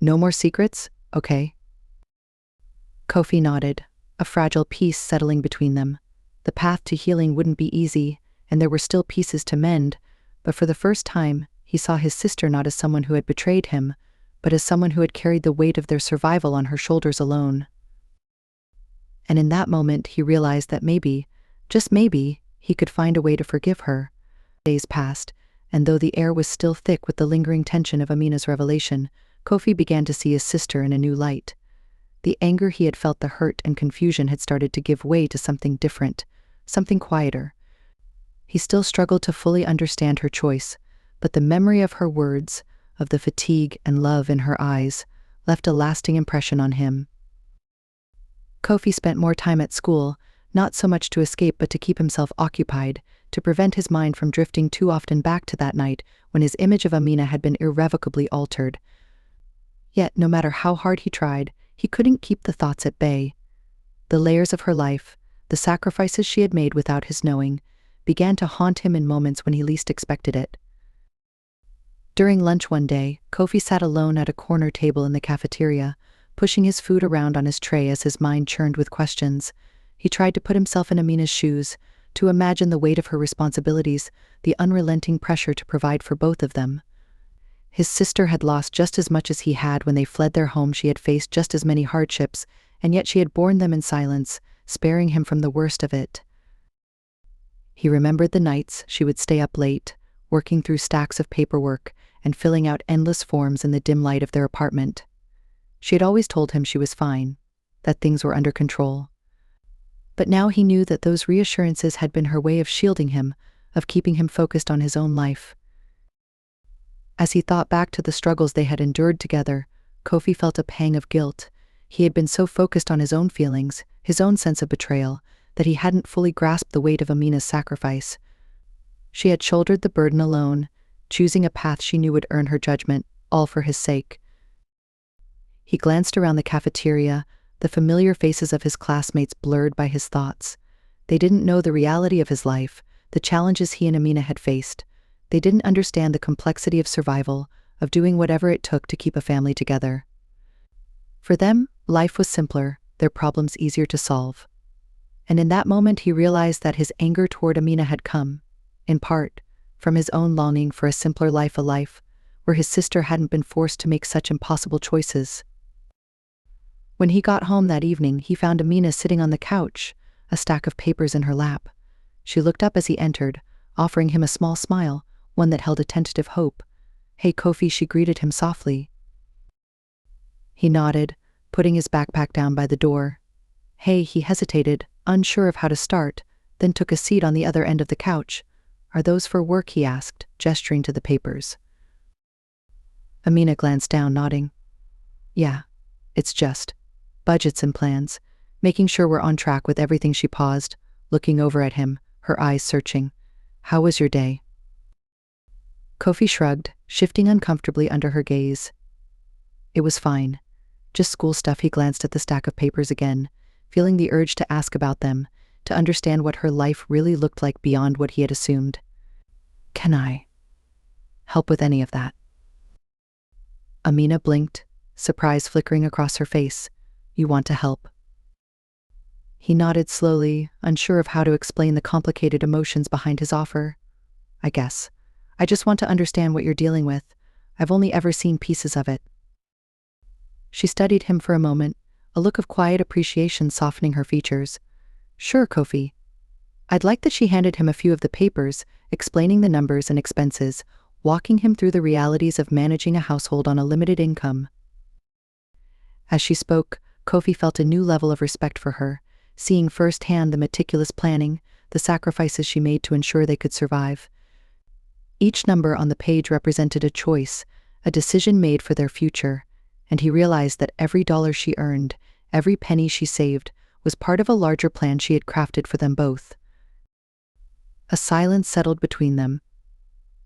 No more secrets, okay?" Kofi nodded, a fragile peace settling between them. The path to healing wouldn't be easy, and there were still pieces to mend, but for the first time, he saw his sister not as someone who had betrayed him, but as someone who had carried the weight of their survival on her shoulders alone. And in that moment, he realized that maybe, just maybe, he could find a way to forgive her. Days passed, and though the air was still thick with the lingering tension of Amina's revelation, Kofi began to see his sister in a new light. The anger he had felt, the hurt and confusion, had started to give way to something different, something quieter. He still struggled to fully understand her choice, but the memory of her words, of the fatigue and love in her eyes, left a lasting impression on him. Kofi spent more time at school, not so much to escape but to keep himself occupied, to prevent his mind from drifting too often back to that night when his image of Amina had been irrevocably altered. Yet, no matter how hard he tried, he couldn't keep the thoughts at bay. The layers of her life, the sacrifices she had made without his knowing, began to haunt him in moments when he least expected it. During lunch one day, Kofi sat alone at a corner table in the cafeteria, pushing his food around on his tray as his mind churned with questions. He tried to put himself in Amina's shoes, to imagine the weight of her responsibilities, the unrelenting pressure to provide for both of them. His sister had lost just as much as he had when they fled their home. She had faced just as many hardships, and yet she had borne them in silence, sparing him from the worst of it. He remembered the nights she would stay up late, working through stacks of paperwork and filling out endless forms in the dim light of their apartment. She had always told him she was fine, that things were under control. But now he knew that those reassurances had been her way of shielding him, of keeping him focused on his own life. As he thought back to the struggles they had endured together, Kofi felt a pang of guilt. He had been so focused on his own feelings, his own sense of betrayal, that he hadn't fully grasped the weight of Amina's sacrifice. She had shouldered the burden alone, choosing a path she knew would earn her judgment, all for his sake. He glanced around the cafeteria, the familiar faces of his classmates blurred by his thoughts. They didn't know the reality of his life, the challenges he and Amina had faced. They didn't understand the complexity of survival, of doing whatever it took to keep a family together. For them, life was simpler, their problems easier to solve. And in that moment he realized that his anger toward Amina had come, in part, from his own longing for a simpler life, a life where his sister hadn't been forced to make such impossible choices. When he got home that evening, he found Amina sitting on the couch, a stack of papers in her lap. She looked up as he entered, offering him a small smile, one that held a tentative hope. "Hey, Kofi," she greeted him softly. He nodded, putting his backpack down by the door. "Hey," he hesitated, unsure of how to start, then took a seat on the other end of the couch. "Are those for work?" he asked, gesturing to the papers. Amina glanced down, nodding. "Yeah, it's just budgets and plans, making sure we're on track with everything." She paused, looking over at him, her eyes searching. "How was your day?" Kofi shrugged, shifting uncomfortably under her gaze. "It was fine. Just school stuff." He glanced at the stack of papers again, feeling the urge to ask about them, to understand what her life really looked like beyond what he had assumed. "Can I help with any of that?" Amina blinked, surprise flickering across her face. "You want to help?" He nodded slowly, unsure of how to explain the complicated emotions behind his offer. "I guess. I just want to understand what you're dealing with. I've only ever seen pieces of it." She studied him for a moment, a look of quiet appreciation softening her features. "Sure, Kofi." I'd like that. She handed him a few of the papers, explaining the numbers and expenses, walking him through the realities of managing a household on a limited income. As she spoke, Kofi felt a new level of respect for her, seeing firsthand the meticulous planning, the sacrifices she made to ensure they could survive. Each number on the page represented a choice, a decision made for their future, and he realized that every dollar she earned, every penny she saved, was part of a larger plan she had crafted for them both. A silence settled between them,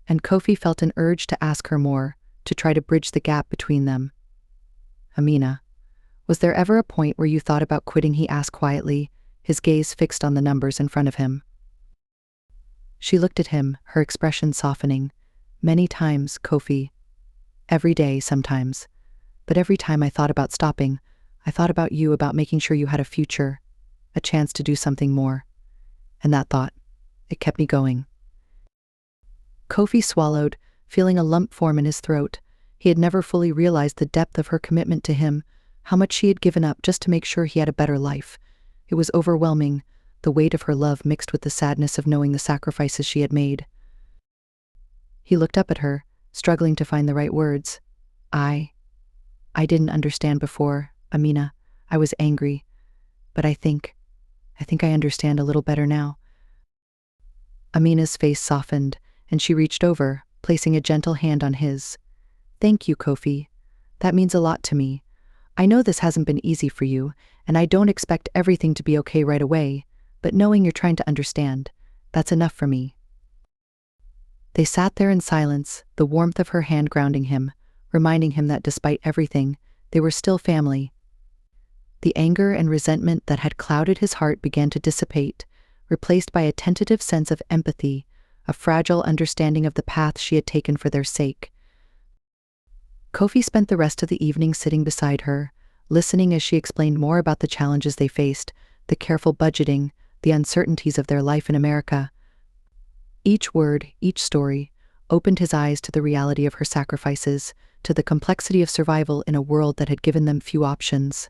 and Kofi felt an urge to ask her more, to try to bridge the gap between them. "Amina, was there ever a point where you thought about quitting?" he asked quietly, his gaze fixed on the numbers in front of him. She looked at him, her expression softening. Many times, Kofi. Every day, sometimes. But every time I thought about stopping, I thought about you, about making sure you had a future, a chance to do something more. And that thought, it kept me going. Kofi swallowed, feeling a lump form in his throat. He had never fully realized the depth of her commitment to him, how much she had given up just to make sure he had a better life. It was overwhelming, the weight of her love mixed with the sadness of knowing the sacrifices she had made. He looked up at her, struggling to find the right words. I didn't understand before, Amina. I was angry. But I think I understand a little better now. Amina's face softened, and she reached over, placing a gentle hand on his. Thank you, Kofi. That means a lot to me. I know this hasn't been easy for you, and I don't expect everything to be okay right away, but knowing you're trying to understand, that's enough for me. They sat there in silence, the warmth of her hand grounding him, reminding him that despite everything, they were still family. The anger and resentment that had clouded his heart began to dissipate, replaced by a tentative sense of empathy, a fragile understanding of the path she had taken for their sake. Kofi spent the rest of the evening sitting beside her, listening as she explained more about the challenges they faced, the careful budgeting, the uncertainties of their life in America. Each word, each story, opened his eyes to the reality of her sacrifices, to the complexity of survival in a world that had given them few options.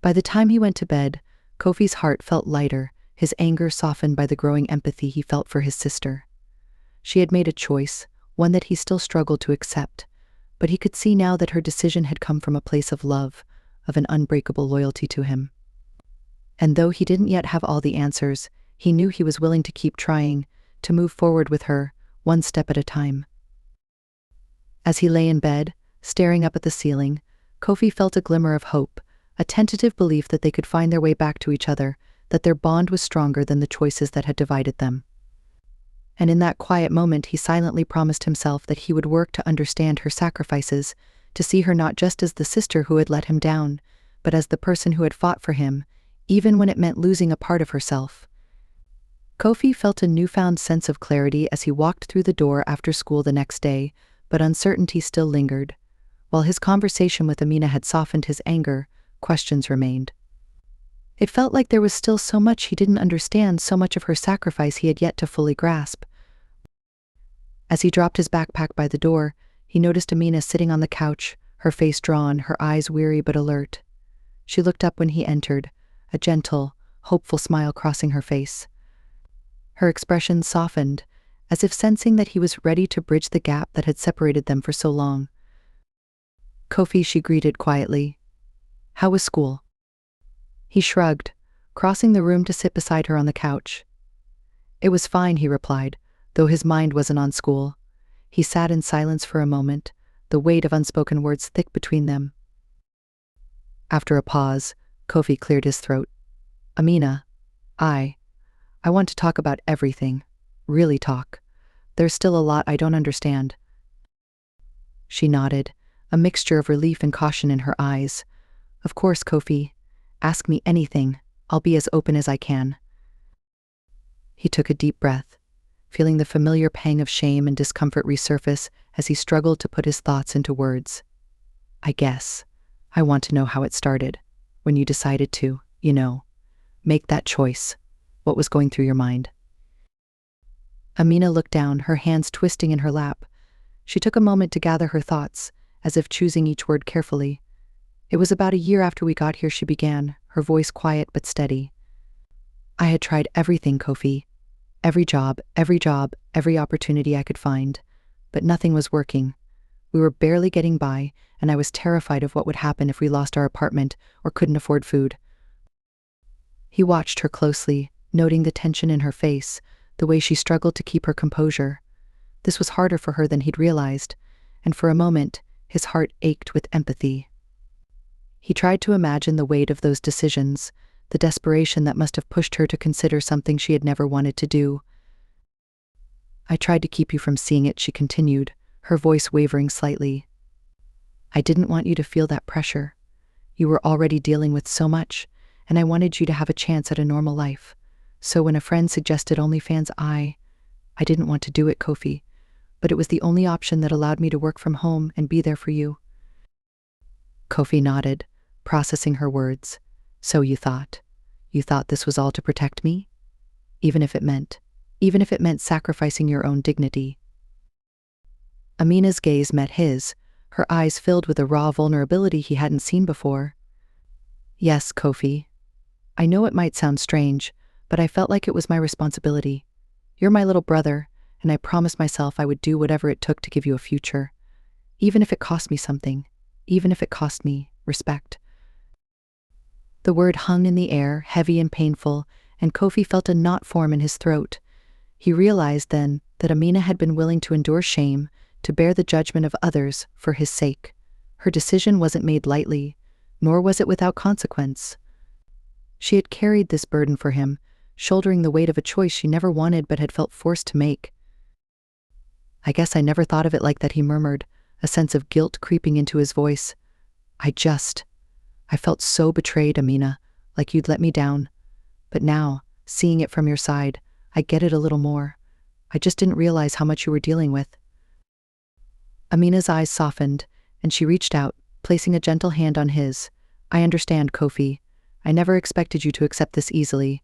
By the time he went to bed, Kofi's heart felt lighter, his anger softened by the growing empathy he felt for his sister. She had made a choice, one that he still struggled to accept, but he could see now that her decision had come from a place of love, of an unbreakable loyalty to him. And though he didn't yet have all the answers, he knew he was willing to keep trying, to move forward with her, one step at a time. As he lay in bed, staring up at the ceiling, Kofi felt a glimmer of hope, a tentative belief that they could find their way back to each other, that their bond was stronger than the choices that had divided them. And in that quiet moment he silently promised himself that he would work to understand her sacrifices, to see her not just as the sister who had let him down, but as the person who had fought for him, even when it meant losing a part of herself. Kofi felt a newfound sense of clarity as he walked through the door after school the next day, but uncertainty still lingered. While his conversation with Amina had softened his anger, questions remained. It felt like there was still so much he didn't understand, so much of her sacrifice he had yet to fully grasp. As he dropped his backpack by the door, he noticed Amina sitting on the couch, her face drawn, her eyes weary but alert. She looked up when he entered, a gentle, hopeful smile crossing her face. Her expression softened, as if sensing that he was ready to bridge the gap that had separated them for so long. Kofi, she greeted quietly. How was school? He shrugged, crossing the room to sit beside her on the couch. It was fine, he replied, though his mind wasn't on school. He sat in silence for a moment, the weight of unspoken words thick between them. After a pause, Kofi cleared his throat. Amina, I want to talk about everything. Really talk. There's still a lot I don't understand. She nodded, a mixture of relief and caution in her eyes. Of course, Kofi. Ask me anything. I'll be as open as I can. He took a deep breath, feeling the familiar pang of shame and discomfort resurface as he struggled to put his thoughts into words. I guess. I want to know how it started. When you decided to, make that choice. What was going through your mind? Amina looked down, her hands twisting in her lap. She took a moment to gather her thoughts, as if choosing each word carefully. It was about a year after we got here, she began, her voice quiet but steady. I had tried everything, Kofi. Every job, every opportunity I could find. But nothing was working. We were barely getting by, and I was terrified of what would happen if we lost our apartment or couldn't afford food. He watched her closely, noting the tension in her face, the way she struggled to keep her composure. This was harder for her than he'd realized, and for a moment, his heart ached with empathy. He tried to imagine the weight of those decisions, the desperation that must have pushed her to consider something she had never wanted to do. I tried to keep you from seeing it, she continued, her voice wavering slightly. I didn't want you to feel that pressure. You were already dealing with so much, and I wanted you to have a chance at a normal life. So when a friend suggested OnlyFans, I didn't want to do it, Kofi, but it was the only option that allowed me to work from home and be there for you. Kofi nodded, processing her words. So you thought this was all to protect me? Even if it meant sacrificing your own dignity. Amina's gaze met his, her eyes filled with a raw vulnerability he hadn't seen before. Yes, Kofi. I know it might sound strange, but I felt like it was my responsibility. You're my little brother, and I promised myself I would do whatever it took to give you a future. Even if it cost me something. Even if it cost me respect. The word hung in the air, heavy and painful, and Kofi felt a knot form in his throat. He realized then that Amina had been willing to endure shame, to bear the judgment of others for his sake. Her decision wasn't made lightly, nor was it without consequence. She had carried this burden for him, shouldering the weight of a choice she never wanted but had felt forced to make. I guess I never thought of it like that, he murmured, a sense of guilt creeping into his voice. I felt so betrayed, Amina, like you'd let me down. But now, seeing it from your side, I get it a little more. I just didn't realize how much you were dealing with. Amina's eyes softened, and she reached out, placing a gentle hand on his. I understand, Kofi. I never expected you to accept this easily,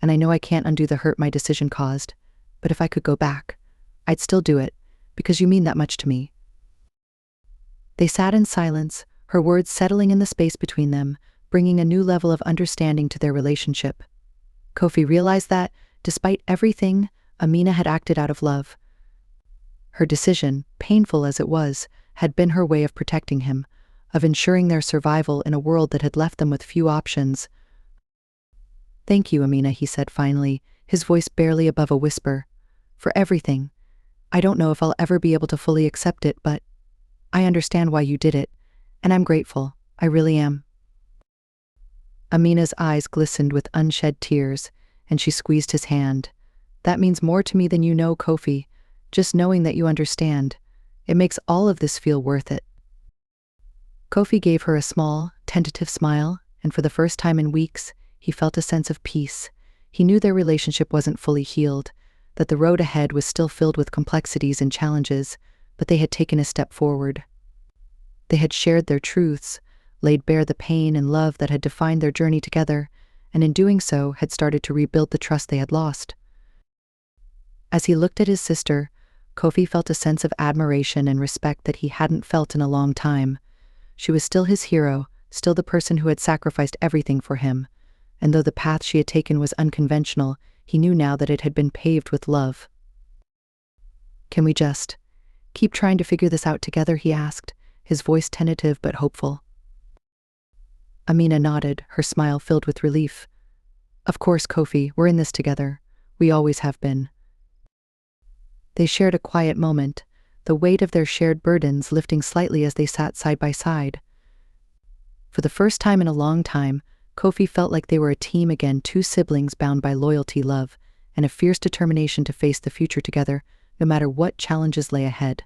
and I know I can't undo the hurt my decision caused. But if I could go back, I'd still do it, because you mean that much to me. They sat in silence, her words settling in the space between them, bringing a new level of understanding to their relationship. Kofi realized that, despite everything, Amina had acted out of love. Her decision, painful as it was, had been her way of protecting him, of ensuring their survival in a world that had left them with few options. Thank you, Amina, he said finally, his voice barely above a whisper. For everything. I don't know if I'll ever be able to fully accept it, but I understand why you did it, and I'm grateful. I really am. Amina's eyes glistened with unshed tears, and she squeezed his hand. That means more to me than you know, Kofi. Just knowing that you understand. It makes all of this feel worth it. Kofi gave her a small, tentative smile, and for the first time in weeks, he felt a sense of peace. He knew their relationship wasn't fully healed, that the road ahead was still filled with complexities and challenges, but they had taken a step forward. They had shared their truths, laid bare the pain and love that had defined their journey together, and in doing so had started to rebuild the trust they had lost. As he looked at his sister, Kofi felt a sense of admiration and respect that he hadn't felt in a long time. She was still his hero, still the person who had sacrificed everything for him, and though the path she had taken was unconventional, he knew now that it had been paved with love. Can we just keep trying to figure this out together, he asked, his voice tentative but hopeful. Amina nodded, her smile filled with relief. Of course, Kofi, we're in this together. We always have been. They shared a quiet moment, the weight of their shared burdens lifting slightly as they sat side by side. For the first time in a long time, Kofi felt like they were a team again, two siblings bound by loyalty, love, and a fierce determination to face the future together, no matter what challenges lay ahead.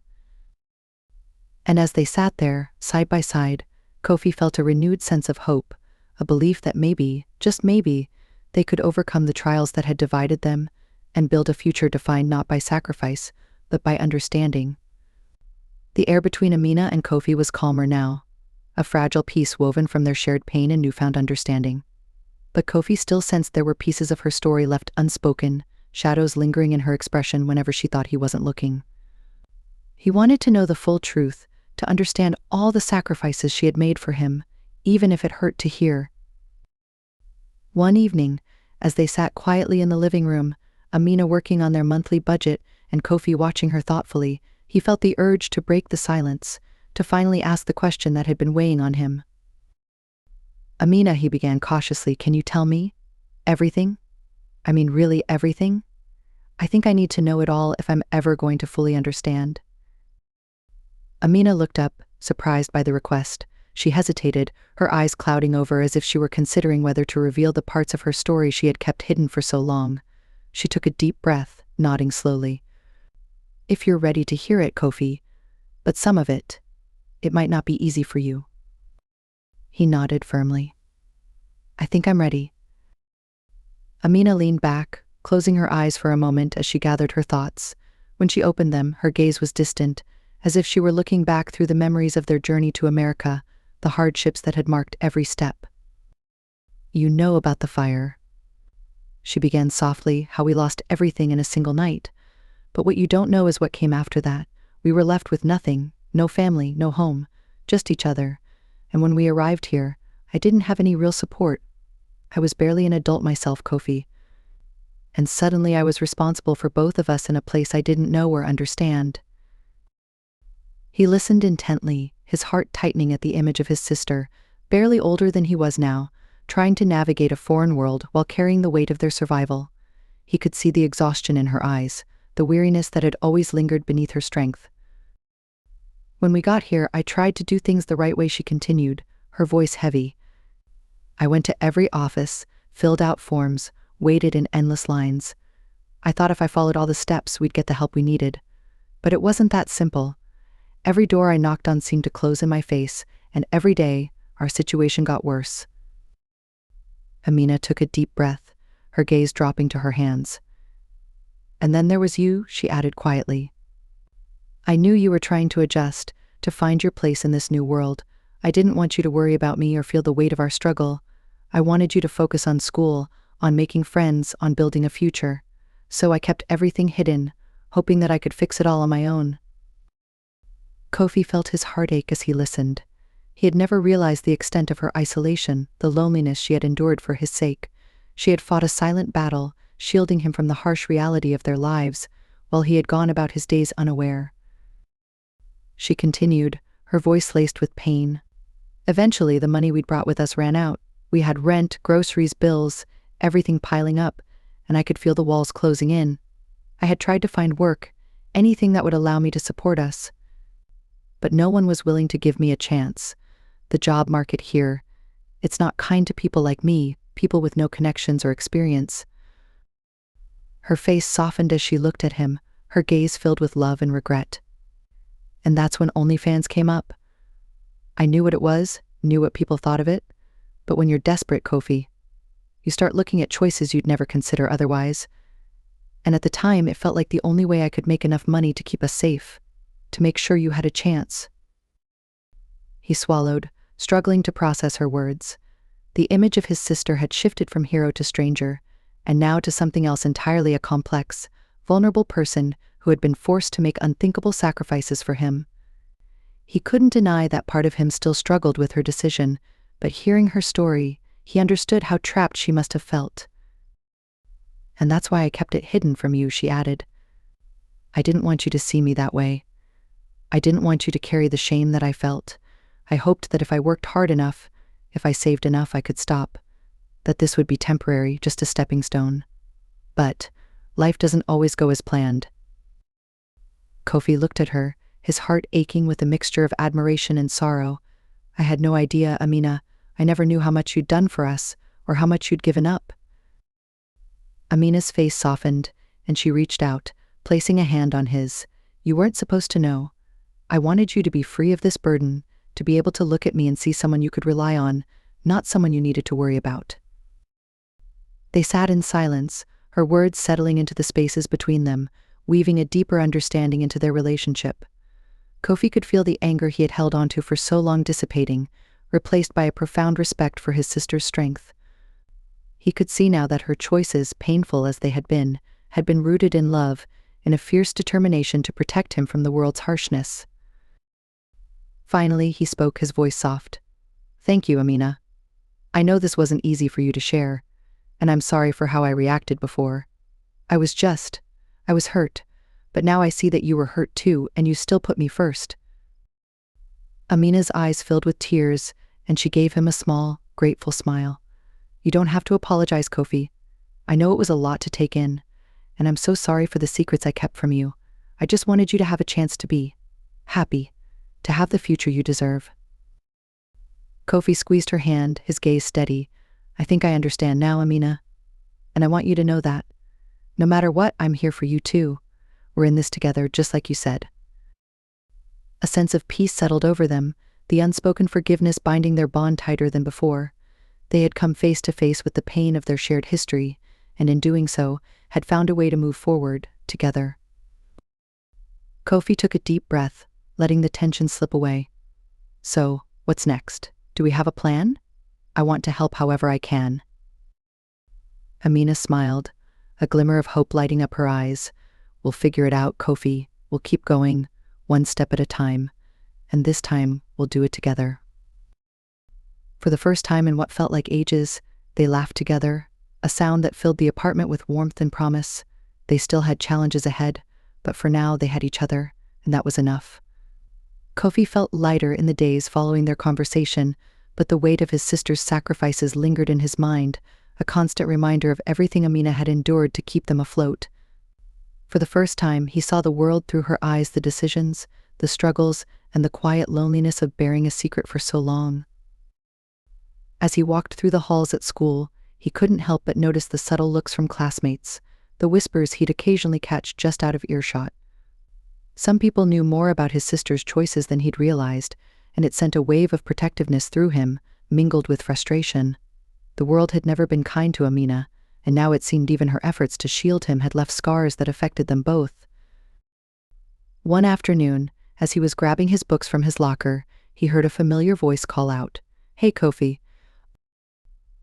And as they sat there, side by side, Kofi felt a renewed sense of hope, a belief that maybe, just maybe, they could overcome the trials that had divided them and build a future defined not by sacrifice, but by understanding. The air between Amina and Kofi was calmer now, a fragile peace woven from their shared pain and newfound understanding. But Kofi still sensed there were pieces of her story left unspoken, shadows lingering in her expression whenever she thought he wasn't looking. He wanted to know the full truth, to understand all the sacrifices she had made for him, even if it hurt to hear. One evening, as they sat quietly in the living room, Amina working on their monthly budget and Kofi watching her thoughtfully, he felt the urge to break the silence, to finally ask the question that had been weighing on him. Amina, he began cautiously, can you tell me? Everything? I mean, really everything? I think I need to know it all if I'm ever going to fully understand. Amina looked up, surprised by the request. She hesitated, her eyes clouding over as if she were considering whether to reveal the parts of her story she had kept hidden for so long. She took a deep breath, nodding slowly. If you're ready to hear it, Kofi, but some of it might not be easy for you. He nodded firmly. I think I'm ready. Amina leaned back, closing her eyes for a moment as she gathered her thoughts. When she opened them, her gaze was distant, as if she were looking back through the memories of their journey to America, the hardships that had marked every step. "You know about the fire," she began softly, "how we lost everything in a single night. But what you don't know is what came after that. We were left with nothing, no family, no home, just each other. And when we arrived here, I didn't have any real support. I was barely an adult myself, Kofi. And suddenly I was responsible for both of us in a place I didn't know or understand." He listened intently, his heart tightening at the image of his sister, barely older than he was now, trying to navigate a foreign world while carrying the weight of their survival. He could see the exhaustion in her eyes, the weariness that had always lingered beneath her strength. "When we got here, I tried to do things the right way," she continued, her voice heavy. "I went to every office, filled out forms, waited in endless lines. I thought if I followed all the steps, we'd get the help we needed. But it wasn't that simple. Every door I knocked on seemed to close in my face, and every day, our situation got worse." Amina took a deep breath, her gaze dropping to her hands. "And then there was you," she added quietly. "I knew you were trying to adjust, to find your place in this new world. I didn't want you to worry about me or feel the weight of our struggle. I wanted you to focus on school, on making friends, on building a future. So I kept everything hidden, hoping that I could fix it all on my own." Kofi felt his heart ache as he listened. He had never realized the extent of her isolation, the loneliness she had endured for his sake. She had fought a silent battle, shielding him from the harsh reality of their lives, while he had gone about his days unaware. She continued, her voice laced with pain. "Eventually, the money we'd brought with us ran out. We had rent, groceries, bills, everything piling up, and I could feel the walls closing in. I had tried to find work, anything that would allow me to support us. But no one was willing to give me a chance. The job market here, it's not kind to people like me, people with no connections or experience." Her face softened as she looked at him, her gaze filled with love and regret. "And that's when OnlyFans came up. I knew what it was, knew what people thought of it. But when you're desperate, Kofi, you start looking at choices you'd never consider otherwise. And at the time, it felt like the only way I could make enough money to keep us safe, to make sure you had a chance." He swallowed, struggling to process her words. The image of his sister had shifted from hero to stranger, and now to something else entirely, a complex, vulnerable person who had been forced to make unthinkable sacrifices for him. He couldn't deny that part of him still struggled with her decision, but hearing her story, he understood how trapped she must have felt. "And that's why I kept it hidden from you," she added. "I didn't want you to see me that way. I didn't want you to carry the shame that I felt. I hoped that if I worked hard enough, if I saved enough, I could stop, that this would be temporary, just a stepping stone. But life doesn't always go as planned." Kofi looked at her, his heart aching with a mixture of admiration and sorrow. "I had no idea, Amina. I never knew how much you'd done for us, or how much you'd given up." Amina's face softened, and she reached out, placing a hand on his. "You weren't supposed to know. I wanted you to be free of this burden, to be able to look at me and see someone you could rely on, not someone you needed to worry about." They sat in silence, her words settling into the spaces between them, weaving a deeper understanding into their relationship. Kofi could feel the anger he had held onto for so long dissipating, replaced by a profound respect for his sister's strength. He could see now that her choices, painful as they had been rooted in love, in a fierce determination to protect him from the world's harshness. Finally, he spoke, his voice soft. "Thank you, Amina. I know this wasn't easy for you to share, and I'm sorry for how I reacted before. I was hurt, but now I see that you were hurt too, and you still put me first." Amina's eyes filled with tears, and she gave him a small, grateful smile. "You don't have to apologize, Kofi. I know it was a lot to take in, and I'm so sorry for the secrets I kept from you. I just wanted you to have a chance to be happy, to have the future you deserve." Kofi squeezed her hand, his gaze steady. "I think I understand now, Amina. And I want you to know that, no matter what, I'm here for you too. We're in this together, just like you said." A sense of peace settled over them, the unspoken forgiveness binding their bond tighter than before. They had come face to face with the pain of their shared history, and in doing so, had found a way to move forward, together. Kofi took a deep breath, letting the tension slip away. So, what's next? Do we have a plan? I want to help however I can. Amina smiled, a glimmer of hope lighting up her eyes. We'll figure it out, Kofi. We'll keep going, one step at a time. And this time, we'll do it together. For the first time in what felt like ages, they laughed together, a sound that filled the apartment with warmth and promise. They still had challenges ahead, but for now they had each other, and that was enough. Kofi felt lighter in the days following their conversation, but the weight of his sister's sacrifices lingered in his mind, a constant reminder of everything Amina had endured to keep them afloat. For the first time, he saw the world through her eyes, the decisions, the struggles, and the quiet loneliness of bearing a secret for so long. As he walked through the halls at school, he couldn't help but notice the subtle looks from classmates, the whispers he'd occasionally catch just out of earshot. Some people knew more about his sister's choices than he'd realized, and it sent a wave of protectiveness through him, mingled with frustration. The world had never been kind to Amina, and now it seemed even her efforts to shield him had left scars that affected them both. One afternoon, as he was grabbing his books from his locker, he heard a familiar voice call out, "Hey, Kofi."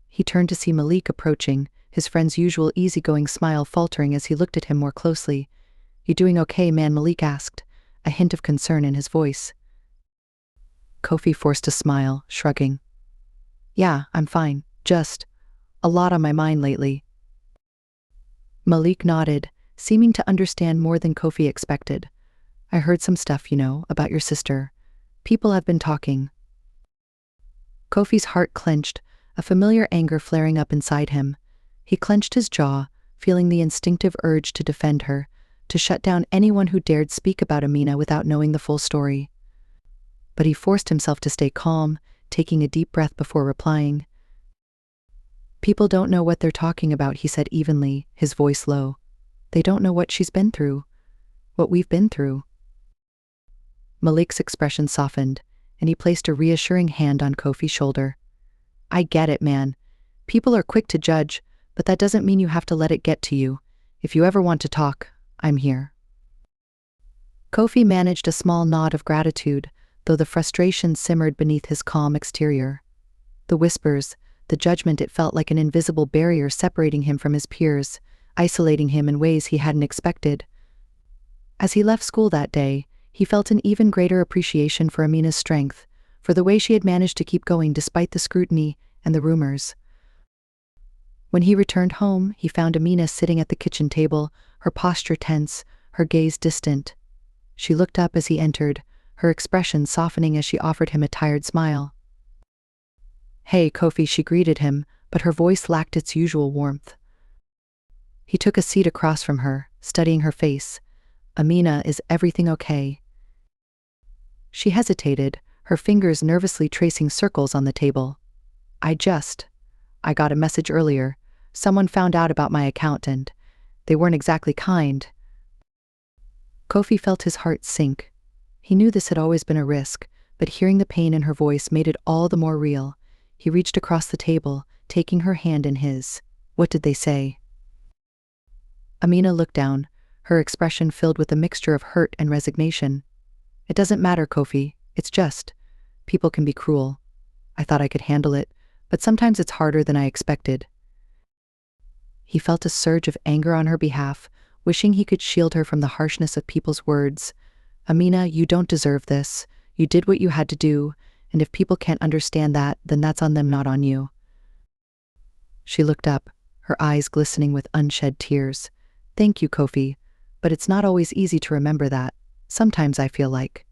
He turned to see Malik approaching, his friend's usual easygoing smile faltering as he looked at him more closely. "You doing okay, man?" Malik asked, a hint of concern in his voice. Kofi forced a smile, shrugging. "Yeah, I'm fine. Just a lot on my mind lately." Malik nodded, seeming to understand more than Kofi expected. "I heard some stuff, about your sister. People have been talking." Kofi's heart clenched, a familiar anger flaring up inside him. He clenched his jaw, feeling the instinctive urge to defend her, to shut down anyone who dared speak about Amina without knowing the full story. But he forced himself to stay calm, taking a deep breath before replying. "People don't know what they're talking about," he said evenly, his voice low. "They don't know what she's been through. What we've been through." Malik's expression softened, and he placed a reassuring hand on Kofi's shoulder. "I get it, man. People are quick to judge, but that doesn't mean you have to let it get to you. If you ever want to talk, I'm here." Kofi managed a small nod of gratitude, though the frustration simmered beneath his calm exterior. The whispers, the judgment, it felt like an invisible barrier separating him from his peers, isolating him in ways he hadn't expected. As he left school that day, he felt an even greater appreciation for Amina's strength, for the way she had managed to keep going despite the scrutiny and the rumors. When he returned home, he found Amina sitting at the kitchen table, her posture tense, her gaze distant. She looked up as he entered, her expression softening as she offered him a tired smile. "Hey, Kofi," she greeted him, but her voice lacked its usual warmth. He took a seat across from her, studying her face. "Amina, is everything okay?" She hesitated, her fingers nervously tracing circles on the table. I got a message earlier. Someone found out about my account and they weren't exactly kind." Kofi felt his heart sink. He knew this had always been a risk, but hearing the pain in her voice made it all the more real. He reached across the table, taking her hand in his. "What did they say?" Amina looked down, her expression filled with a mixture of hurt and resignation. "It doesn't matter, Kofi. It's just, people can be cruel. I thought I could handle it, but sometimes it's harder than I expected." He felt a surge of anger on her behalf, wishing he could shield her from the harshness of people's words. "Amina, you don't deserve this. You did what you had to do, and if people can't understand that, then that's on them, not on you." She looked up, her eyes glistening with unshed tears. "Thank you, Kofi, but it's not always easy to remember that. Sometimes I feel like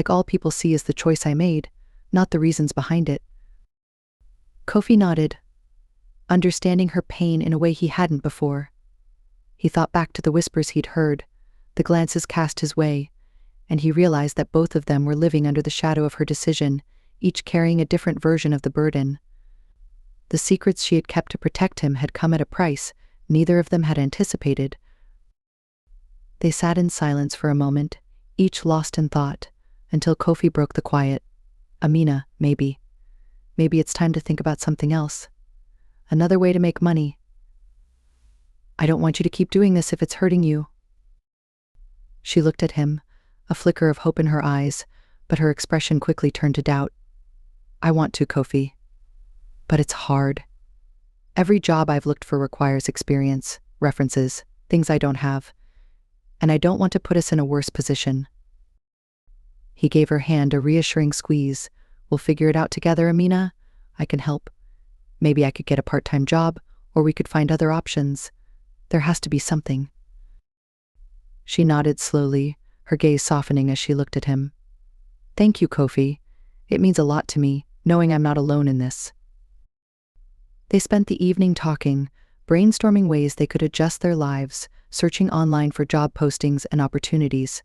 all people see is the choice I made, not the reasons behind it." Kofi nodded, understanding her pain in a way he hadn't before. He thought back to the whispers he'd heard, the glances cast his way, and he realized that both of them were living under the shadow of her decision, each carrying a different version of the burden. The secrets she had kept to protect him had come at a price neither of them had anticipated. They sat in silence for a moment, each lost in thought, until Kofi broke the quiet. "Amina, maybe it's time to think about something else. Another way to make money." I don't want you to keep doing this if it's hurting you. She looked at him, a flicker of hope in her eyes, but her expression quickly turned to doubt. I want to, Kofi. But it's hard. Every job I've looked for requires experience, references, things I don't have. And I don't want to put us in a worse position. He gave her hand a reassuring squeeze. We'll figure it out together, Amina. I can help. Maybe I could get a part-time job, or we could find other options. There has to be something. She nodded slowly, her gaze softening as she looked at him. Thank you, Kofi. It means a lot to me, knowing I'm not alone in this. They spent the evening talking, brainstorming ways they could adjust their lives, searching online for job postings and opportunities.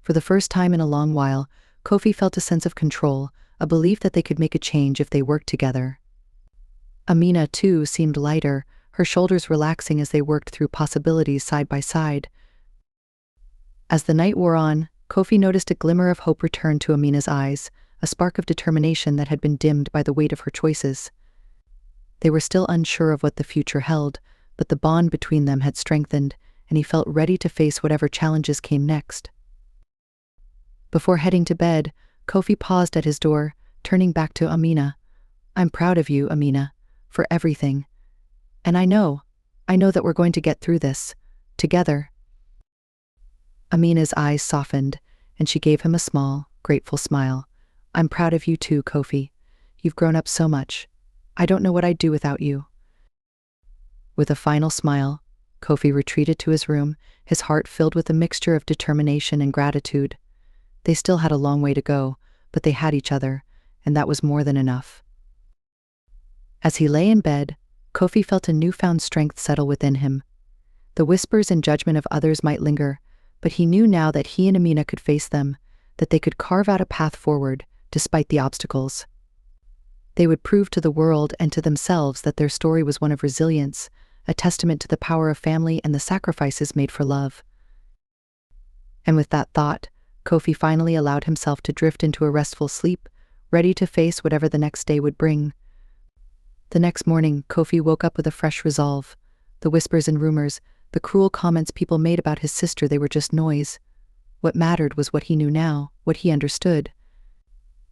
For the first time in a long while, Kofi felt a sense of control, a belief that they could make a change if they worked together. Amina, too, seemed lighter, her shoulders relaxing as they worked through possibilities side by side. As the night wore on, Kofi noticed a glimmer of hope return to Amina's eyes, a spark of determination that had been dimmed by the weight of her choices. They were still unsure of what the future held, but the bond between them had strengthened, and he felt ready to face whatever challenges came next. Before heading to bed, Kofi paused at his door, turning back to Amina. I'm proud of you, Amina, for everything. And I know that we're going to get through this, together. Amina's eyes softened, and she gave him a small, grateful smile. I'm proud of you too, Kofi. You've grown up so much. I don't know what I'd do without you. With a final smile, Kofi retreated to his room, his heart filled with a mixture of determination and gratitude. They still had a long way to go, but they had each other, and that was more than enough. As he lay in bed, Kofi felt a newfound strength settle within him. The whispers and judgment of others might linger, but he knew now that he and Amina could face them, that they could carve out a path forward, despite the obstacles. They would prove to the world and to themselves that their story was one of resilience, a testament to the power of family and the sacrifices made for love. And with that thought, Kofi finally allowed himself to drift into a restful sleep, ready to face whatever the next day would bring. The next morning, Kofi woke up with a fresh resolve. The whispers and rumors, the cruel comments people made about his sister, they were just noise. What mattered was what he knew now, what he understood.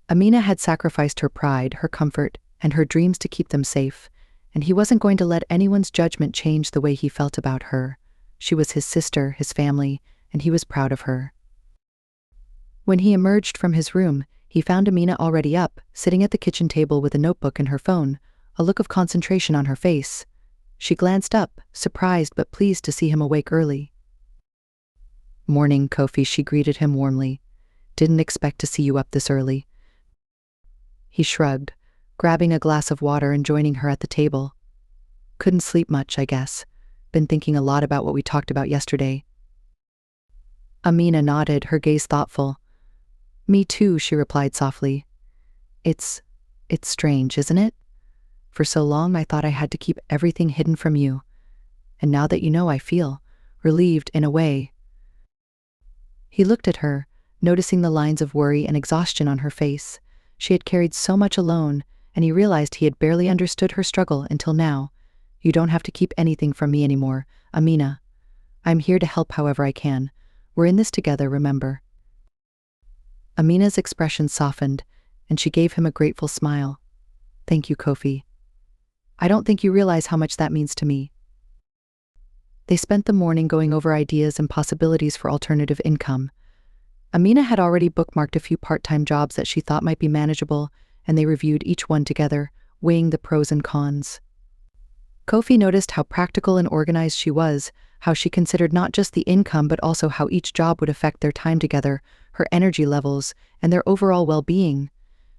Amina had sacrificed her pride, her comfort, and her dreams to keep them safe, and he wasn't going to let anyone's judgment change the way he felt about her. She was his sister, his family, and he was proud of her. When he emerged from his room, he found Amina already up, sitting at the kitchen table with a notebook and her phone, a look of concentration on her face. She glanced up, surprised but pleased to see him awake early. Morning, Kofi, she greeted him warmly. Didn't expect to see you up this early. He shrugged, grabbing a glass of water and joining her at the table. Couldn't sleep much, I guess. Been thinking a lot about what we talked about yesterday. Amina nodded, her gaze thoughtful. Me too, she replied softly. It's strange, isn't it? For so long I thought I had to keep everything hidden from you. And now that you know, I feel relieved in a way. He looked at her, noticing the lines of worry and exhaustion on her face. She had carried so much alone, and he realized he had barely understood her struggle until now. You don't have to keep anything from me anymore, Amina. I'm here to help however I can. We're in this together, remember? Amina's expression softened, and she gave him a grateful smile. Thank you, Kofi. I don't think you realize how much that means to me. They spent the morning going over ideas and possibilities for alternative income. Amina had already bookmarked a few part-time jobs that she thought might be manageable, and they reviewed each one together, weighing the pros and cons. Kofi noticed how practical and organized she was, how she considered not just the income but also how each job would affect their time together, her energy levels, and their overall well-being.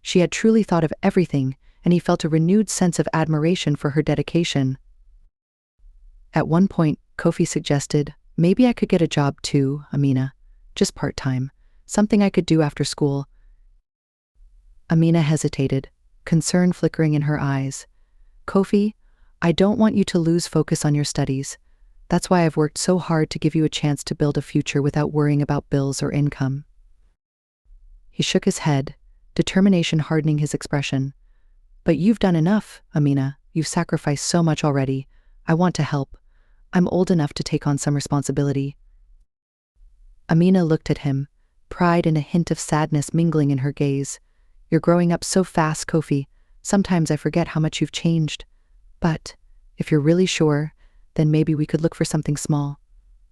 She had truly thought of everything, and he felt a renewed sense of admiration for her dedication. At one point, Kofi suggested, maybe I could get a job too, Amina. Just part-time. Something I could do after school. Amina hesitated, concern flickering in her eyes. Kofi, I don't want you to lose focus on your studies. That's why I've worked so hard to give you a chance to build a future without worrying about bills or income. He shook his head, determination hardening his expression. But you've done enough, Amina. You've sacrificed so much already. I want to help. I'm old enough to take on some responsibility." Amina looked at him, pride and a hint of sadness mingling in her gaze. "You're growing up so fast, Kofi. Sometimes I forget how much you've changed. But if you're really sure, then maybe we could look for something small.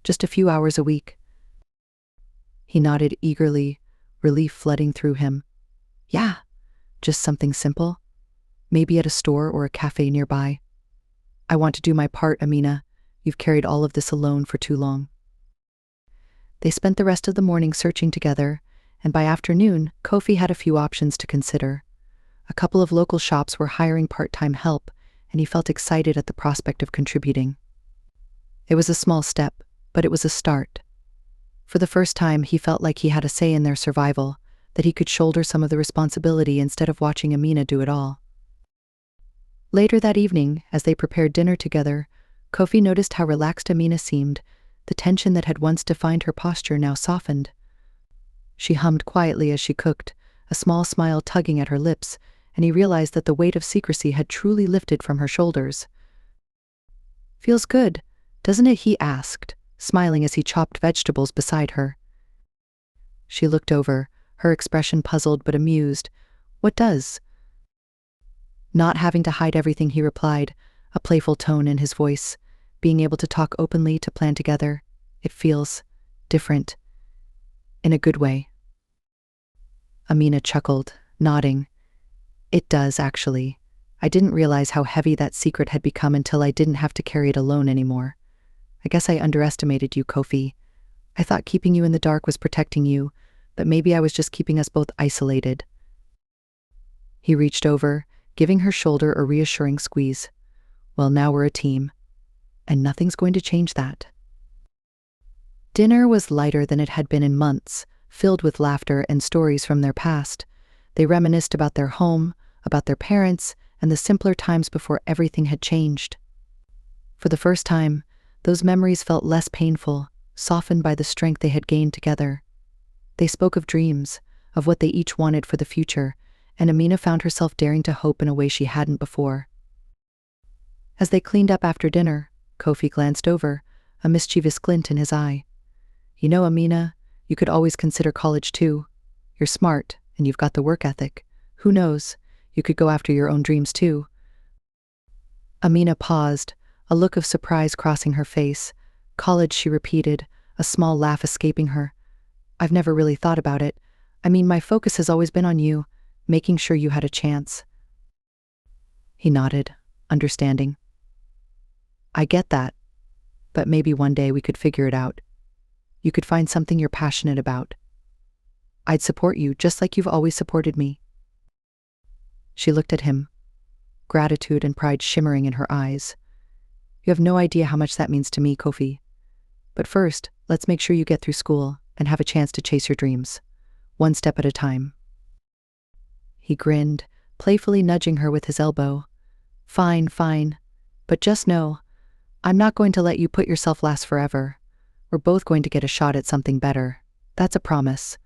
Just a few hours a week." He nodded eagerly, relief flooding through him. "Yeah, just something simple. Maybe at a store or a cafe nearby. I want to do my part, Amina. You've carried all of this alone for too long." They spent the rest of the morning searching together, and by afternoon, Kofi had a few options to consider. A couple of local shops were hiring part-time help, and he felt excited at the prospect of contributing. It was a small step, but it was a start. For the first time, he felt like he had a say in their survival, that he could shoulder some of the responsibility instead of watching Amina do it all. Later that evening, as they prepared dinner together, Kofi noticed how relaxed Amina seemed. The tension that had once defined her posture now softened. She hummed quietly as she cooked, a small smile tugging at her lips, and he realized that the weight of secrecy had truly lifted from her shoulders. "Feels good, doesn't it?" he asked, smiling as he chopped vegetables beside her. She looked over, her expression puzzled but amused. "What does?" "Not having to hide everything," he replied, a playful tone in his voice. "Being able to talk openly, to plan together. It feels different. In a good way." Amina chuckled, nodding. "It does, actually. I didn't realize how heavy that secret had become until I didn't have to carry it alone anymore. I guess I underestimated you, Kofi. I thought keeping you in the dark was protecting you, but maybe I was just keeping us both isolated." He reached over, giving her shoulder a reassuring squeeze. "Well, now we're a team, and nothing's going to change that." Dinner was lighter than it had been in months, filled with laughter and stories from their past. They reminisced about their home, about their parents, and the simpler times before everything had changed. For the first time, those memories felt less painful, softened by the strength they had gained together. They spoke of dreams, of what they each wanted for the future, and Amina found herself daring to hope in a way she hadn't before. As they cleaned up after dinner, Kofi glanced over, a mischievous glint in his eye. "You know, Amina, you could always consider college too. You're smart, and you've got the work ethic. Who knows, you could go after your own dreams too." Amina paused, a look of surprise crossing her face. "College," she repeated, a small laugh escaping her. "I've never really thought about it. I mean, my focus has always been on you, making sure you had a chance." He nodded, understanding. "I get that, but maybe one day we could figure it out. You could find something you're passionate about. I'd support you just like you've always supported me." She looked at him, gratitude and pride shimmering in her eyes. "You have no idea how much that means to me, Kofi. But first, let's make sure you get through school and have a chance to chase your dreams, one step at a time." He grinned, playfully nudging her with his elbow. Fine, but just know, I'm not going to let you put yourself last forever. We're both going to get a shot at something better. That's a promise."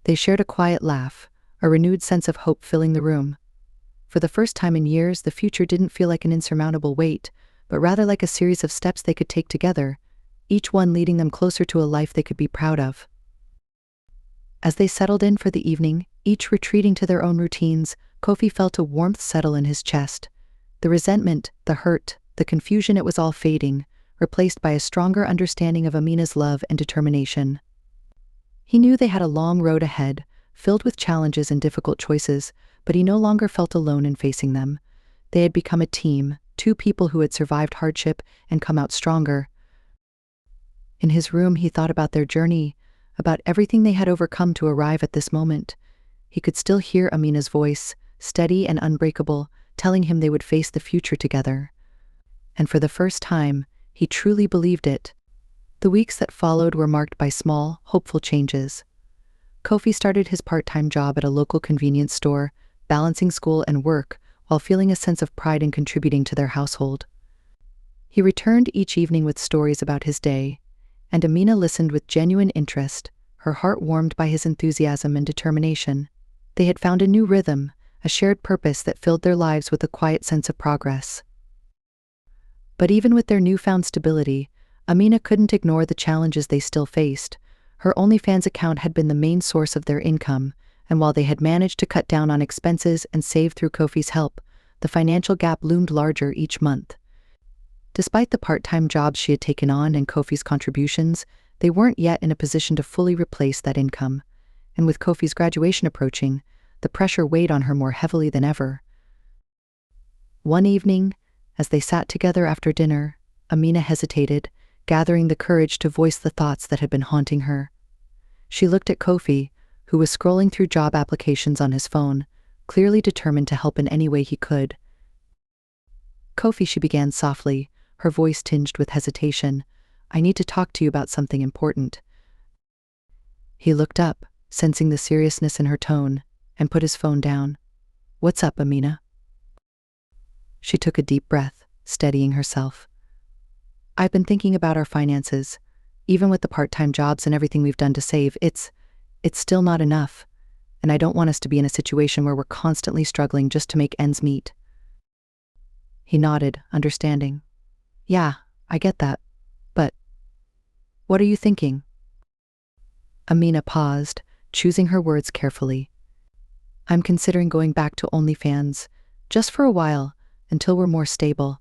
They shared a quiet laugh, a renewed sense of hope filling the room. For the first time in years, the future didn't feel like an insurmountable weight, but rather like a series of steps they could take together, each one leading them closer to a life they could be proud of. As they settled in for the evening, each retreating to their own routines, Kofi felt a warmth settle in his chest. The resentment, the hurt, the confusion, it was all fading, replaced by a stronger understanding of Amina's love and determination. He knew they had a long road ahead, filled with challenges and difficult choices, but he no longer felt alone in facing them. They had become a team, two people who had survived hardship and come out stronger. In his room, he thought about their journey, about everything they had overcome to arrive at this moment. He could still hear Amina's voice, steady and unbreakable, telling him they would face the future together. And for the first time, he truly believed it. The weeks that followed were marked by small, hopeful changes. Kofi started his part-time job at a local convenience store, balancing school and work while feeling a sense of pride in contributing to their household. He returned each evening with stories about his day, and Amina listened with genuine interest, her heart warmed by his enthusiasm and determination. They had found a new rhythm, a shared purpose that filled their lives with a quiet sense of progress. But even with their newfound stability, Amina couldn't ignore the challenges they still faced. Her OnlyFans account had been the main source of their income, and while they had managed to cut down on expenses and save through Kofi's help, the financial gap loomed larger each month. Despite the part-time jobs she had taken on and Kofi's contributions, they weren't yet in a position to fully replace that income. And with Kofi's graduation approaching, the pressure weighed on her more heavily than ever. One evening, as they sat together after dinner, Amina hesitated, gathering the courage to voice the thoughts that had been haunting her. She looked at Kofi, who was scrolling through job applications on his phone, clearly determined to help in any way he could. "Kofi," she began softly, her voice tinged with hesitation, "I need to talk to you about something important." He looked up, sensing the seriousness in her tone, and put his phone down. "What's up, Amina?" She took a deep breath, steadying herself. "I've been thinking about our finances. Even with the part-time jobs and everything we've done to save, it's still not enough. And I don't want us to be in a situation where we're constantly struggling just to make ends meet." He nodded, understanding. "Yeah, I get that. But what are you thinking?" Amina paused, choosing her words carefully. "I'm considering going back to OnlyFans, just for a while, until we're more stable.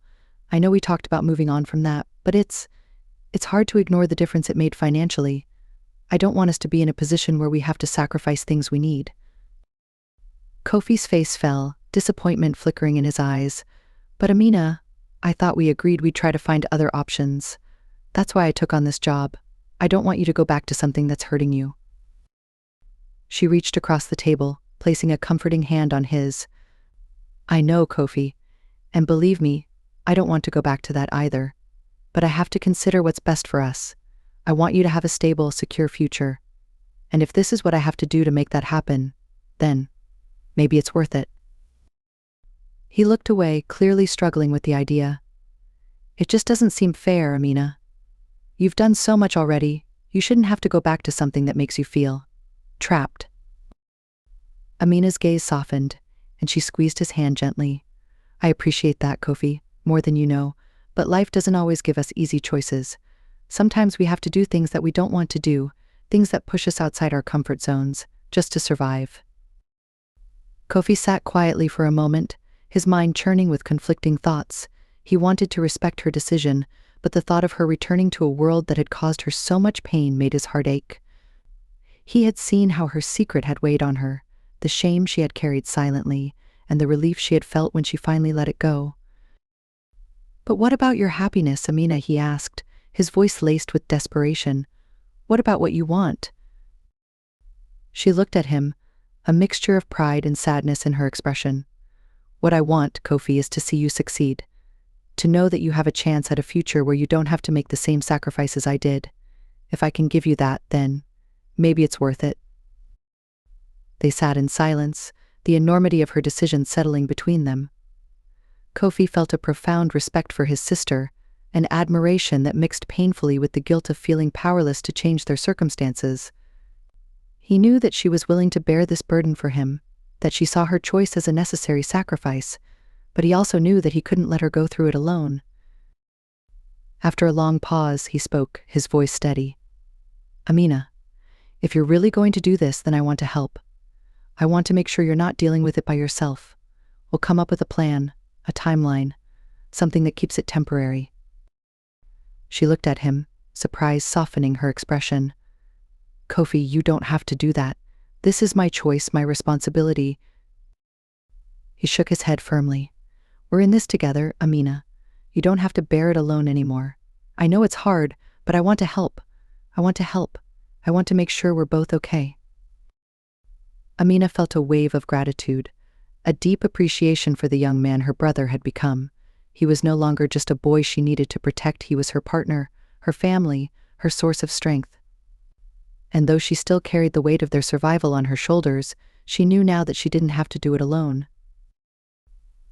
I know we talked about moving on from that, but it's hard to ignore the difference it made financially. I don't want us to be in a position where we have to sacrifice things we need." Kofi's face fell, disappointment flickering in his eyes. "But Amina, I thought we agreed we'd try to find other options. That's why I took on this job. I don't want you to go back to something that's hurting you." She reached across the table, placing a comforting hand on his. "I know, Kofi, and believe me, I don't want to go back to that either. But I have to consider what's best for us. I want you to have a stable, secure future. And if this is what I have to do to make that happen, then maybe it's worth it." He looked away, clearly struggling with the idea. "It just doesn't seem fair, Amina. You've done so much already. You shouldn't have to go back to something that makes you feel trapped." Amina's gaze softened, and she squeezed his hand gently. "I appreciate that, Kofi, more than you know, but life doesn't always give us easy choices. Sometimes we have to do things that we don't want to do, things that push us outside our comfort zones, just to survive." Kofi sat quietly for a moment, his mind churning with conflicting thoughts. He wanted to respect her decision, but the thought of her returning to a world that had caused her so much pain made his heart ache. He had seen how her secret had weighed on her, the shame she had carried silently, and the relief she had felt when she finally let it go. "But what about your happiness, Amina?" he asked, his voice laced with desperation. "What about what you want?" She looked at him, a mixture of pride and sadness in her expression. "What I want, Kofi, is to see you succeed. To know that you have a chance at a future where you don't have to make the same sacrifices I did. If I can give you that, then maybe it's worth it." They sat in silence, the enormity of her decision settling between them. Kofi felt a profound respect for his sister, an admiration that mixed painfully with the guilt of feeling powerless to change their circumstances. He knew that she was willing to bear this burden for him, that she saw her choice as a necessary sacrifice, but he also knew that he couldn't let her go through it alone. After a long pause, he spoke, his voice steady. "Amina, if you're really going to do this, then I want to help. I want to make sure you're not dealing with it by yourself. We'll come up with a plan, a timeline, something that keeps it temporary." She looked at him, surprise softening her expression. "Kofi, you don't have to do that. This is my choice, my responsibility." He shook his head firmly. "We're in this together, Amina. You don't have to bear it alone anymore. I know it's hard, but I want to help. I want to help. I want to make sure we're both okay." Amina felt a wave of gratitude, a deep appreciation for the young man her brother had become. He was no longer just a boy she needed to protect, he was her partner, her family, her source of strength. And though she still carried the weight of their survival on her shoulders, she knew now that she didn't have to do it alone.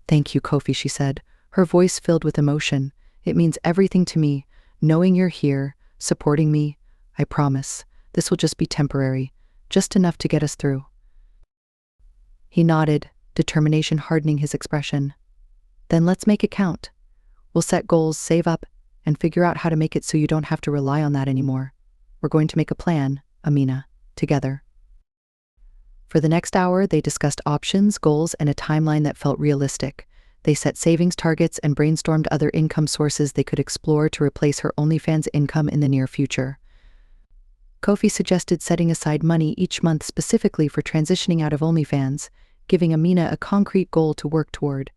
"Thank you, Kofi," she said, her voice filled with emotion. "It means everything to me, knowing you're here, supporting me. I promise, this will just be temporary, just enough to get us through." He nodded, determination hardening his expression. "Then let's make it count. We'll set goals, save up, and figure out how to make it so you don't have to rely on that anymore. We're going to make a plan, Amina, together. For the next hour, they discussed options, goals, and a timeline that felt realistic. They set savings targets and brainstormed other income sources they could explore to replace her OnlyFans income in the near future. Kofi suggested setting aside money each month specifically for transitioning out of OnlyFans, giving Amina a concrete goal to work toward.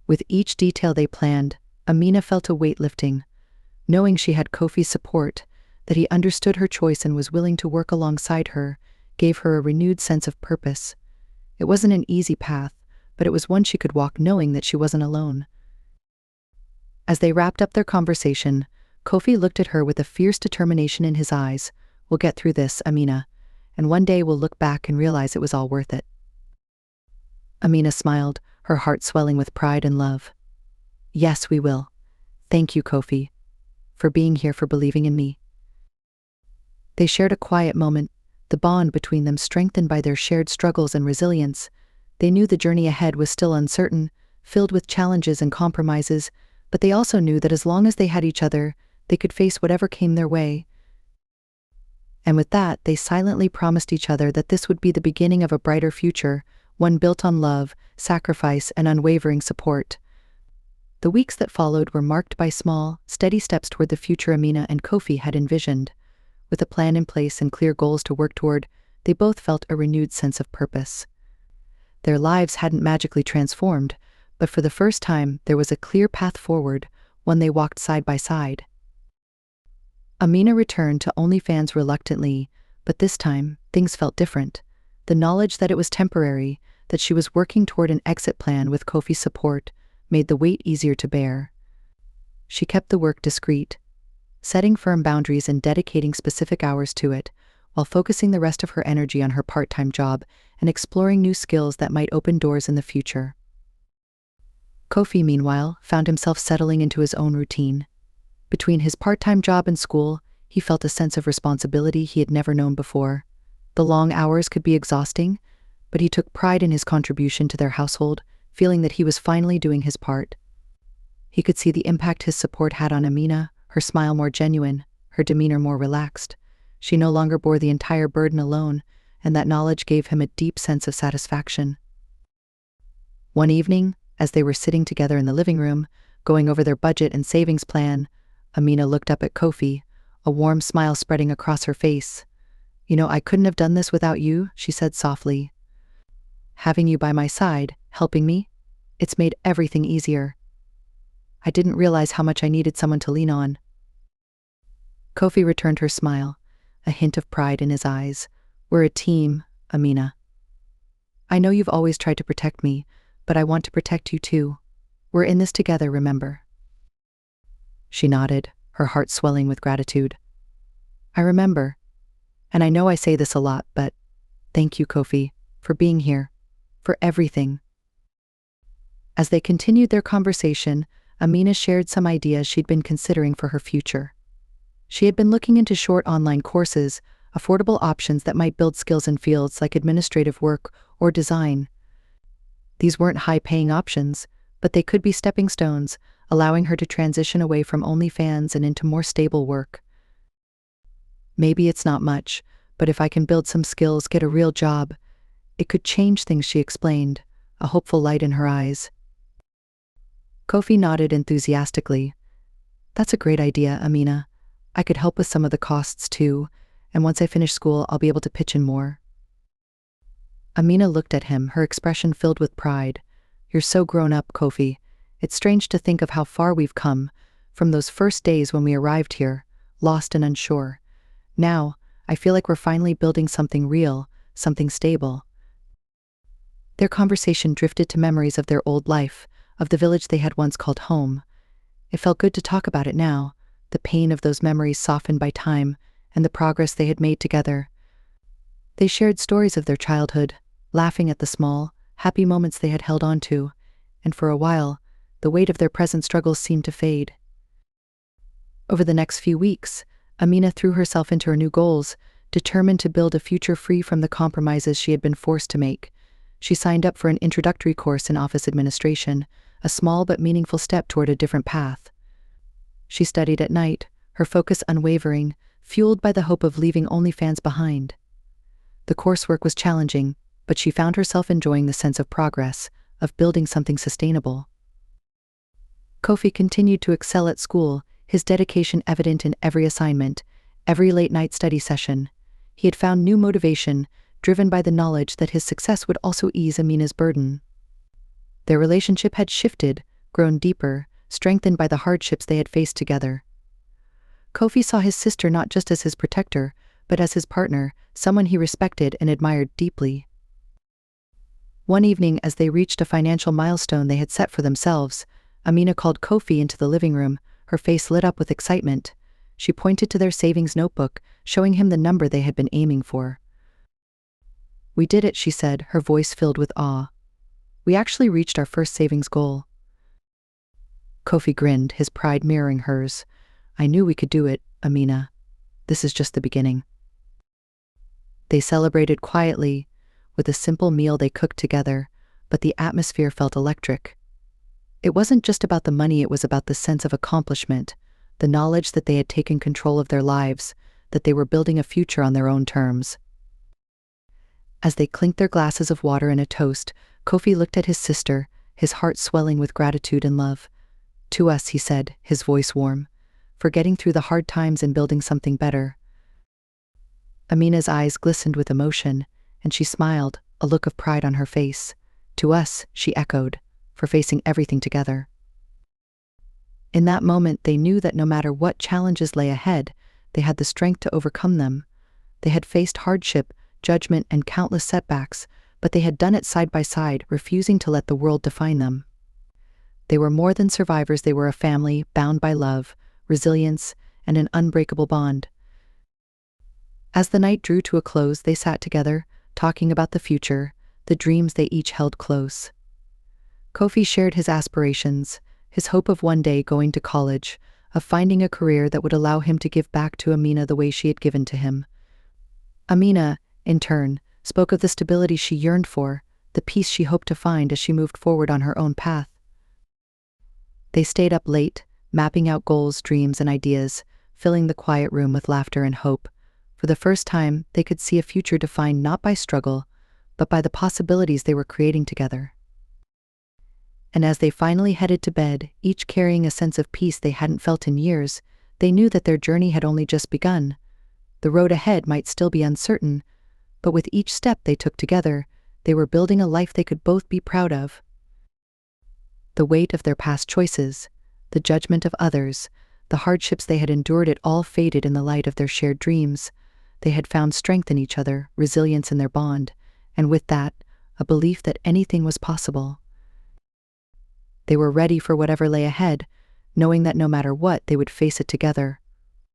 With each detail they planned, Amina felt a weight lifting, knowing she had Kofi's support, that he understood her choice and was willing to work alongside her, gave her a renewed sense of purpose. It wasn't an easy path, but it was one she could walk knowing that she wasn't alone. As they wrapped up their conversation, Kofi looked at her with a fierce determination in his eyes. We'll get through this, Amina, and one day we'll look back and realize it was all worth it. Amina smiled, her heart swelling with pride and love. Yes, we will. Thank you, Kofi, for being here, for believing in me. They shared a quiet moment, the bond between them strengthened by their shared struggles and resilience. They knew the journey ahead was still uncertain, filled with challenges and compromises, but they also knew that as long as they had each other, they could face whatever came their way. And with that, they silently promised each other that this would be the beginning of a brighter future, one built on love, sacrifice, and unwavering support. The weeks that followed were marked by small, steady steps toward the future Amina and Kofi had envisioned. With a plan in place and clear goals to work toward, they both felt a renewed sense of purpose. Their lives hadn't magically transformed, but for the first time there was a clear path forward, one they walked side by side. Amina returned to OnlyFans reluctantly, but this time things felt different. The knowledge that it was temporary, that she was working toward an exit plan with Kofi's support, made the weight easier to bear. She kept the work discreet, setting firm boundaries and dedicating specific hours to it, while focusing the rest of her energy on her part-time job and exploring new skills that might open doors in the future. Kofi, meanwhile, found himself settling into his own routine. Between his part-time job and school, he felt a sense of responsibility he had never known before. The long hours could be exhausting, but he took pride in his contribution to their household, feeling that he was finally doing his part. He could see the impact his support had on Amina, her smile more genuine, her demeanor more relaxed. She no longer bore the entire burden alone, and that knowledge gave him a deep sense of satisfaction. One evening, as they were sitting together in the living room, going over their budget and savings plan, Amina looked up at Kofi, a warm smile spreading across her face. "You know, I couldn't have done this without you," she said softly. "Having you by my side, helping me, it's made everything easier. I didn't realize how much I needed someone to lean on." Kofi returned her smile, a hint of pride in his eyes. "We're a team, Amina. I know you've always tried to protect me, but I want to protect you too. We're in this together, remember?" She nodded, her heart swelling with gratitude. "I remember. And I know I say this a lot, but thank you, Kofi, for being here, for everything." As they continued their conversation, Amina shared some ideas she'd been considering for her future. She had been looking into short online courses, affordable options that might build skills in fields like administrative work or design. These weren't high-paying options, but they could be stepping stones, allowing her to transition away from OnlyFans and into more stable work. "Maybe it's not much, but if I can build some skills, get a real job, it could change things," she explained, a hopeful light in her eyes. Kofi nodded enthusiastically. "That's a great idea, Amina. I could help with some of the costs too, and once I finish school, I'll be able to pitch in more." Amina looked at him, her expression filled with pride. "You're so grown up, Kofi. It's strange to think of how far we've come, from those first days when we arrived here, lost and unsure. Now, I feel like we're finally building something real, something stable." Their conversation drifted to memories of their old life, of the village they had once called home. It felt good to talk about it now, the pain of those memories softened by time, and the progress they had made together. They shared stories of their childhood, laughing at the small, happy moments they had held on to, and for a while, the weight of their present struggles seemed to fade. Over the next few weeks, Amina threw herself into her new goals, determined to build a future free from the compromises she had been forced to make. She signed up for an introductory course in office administration, a small but meaningful step toward a different path. She studied at night, her focus unwavering, fueled by the hope of leaving OnlyFans behind. The coursework was challenging, but she found herself enjoying the sense of progress, of building something sustainable. Kofi continued to excel at school, his dedication evident in every assignment, every late-night study session. He had found new motivation, driven by the knowledge that his success would also ease Amina's burden. Their relationship had shifted, grown deeper, strengthened by the hardships they had faced together. Kofi saw his sister not just as his protector, but as his partner, someone he respected and admired deeply. One evening, as they reached a financial milestone they had set for themselves, Amina called Kofi into the living room, her face lit up with excitement. She pointed to their savings notebook, showing him the number they had been aiming for. "We did it," she said, her voice filled with awe. "We actually reached our first savings goal." Kofi grinned, his pride mirroring hers. "I knew we could do it, Amina. This is just the beginning." They celebrated quietly, with a simple meal they cooked together, but the atmosphere felt electric. It wasn't just about the money, it was about the sense of accomplishment, the knowledge that they had taken control of their lives, that they were building a future on their own terms. As they clinked their glasses of water in a toast, Kofi looked at his sister, his heart swelling with gratitude and love. "To us," he said, his voice warm, "for getting through the hard times and building something better." Amina's eyes glistened with emotion, and she smiled, a look of pride on her face. "To us," she echoed, "for facing everything together." In that moment, they knew that no matter what challenges lay ahead, they had the strength to overcome them. They had faced hardship, judgment, and countless setbacks, but they had done it side by side, refusing to let the world define them. They were more than survivors, they were a family, bound by love, resilience, and an unbreakable bond. As the night drew to a close, they sat together, talking about the future, the dreams they each held close. Kofi shared his aspirations, his hope of one day going to college, of finding a career that would allow him to give back to Amina the way she had given to him. Amina, in turn, spoke of the stability she yearned for, the peace she hoped to find as she moved forward on her own path. They stayed up late, mapping out goals, dreams, and ideas, filling the quiet room with laughter and hope. For the first time, they could see a future defined not by struggle, but by the possibilities they were creating together. And as they finally headed to bed, each carrying a sense of peace they hadn't felt in years, they knew that their journey had only just begun. The road ahead might still be uncertain, but with each step they took together, they were building a life they could both be proud of. The weight of their past choices, the judgment of others, the hardships they had endured, it all faded in the light of their shared dreams. They had found strength in each other, resilience in their bond, and with that, a belief that anything was possible. They were ready for whatever lay ahead, knowing that no matter what, they would face it together.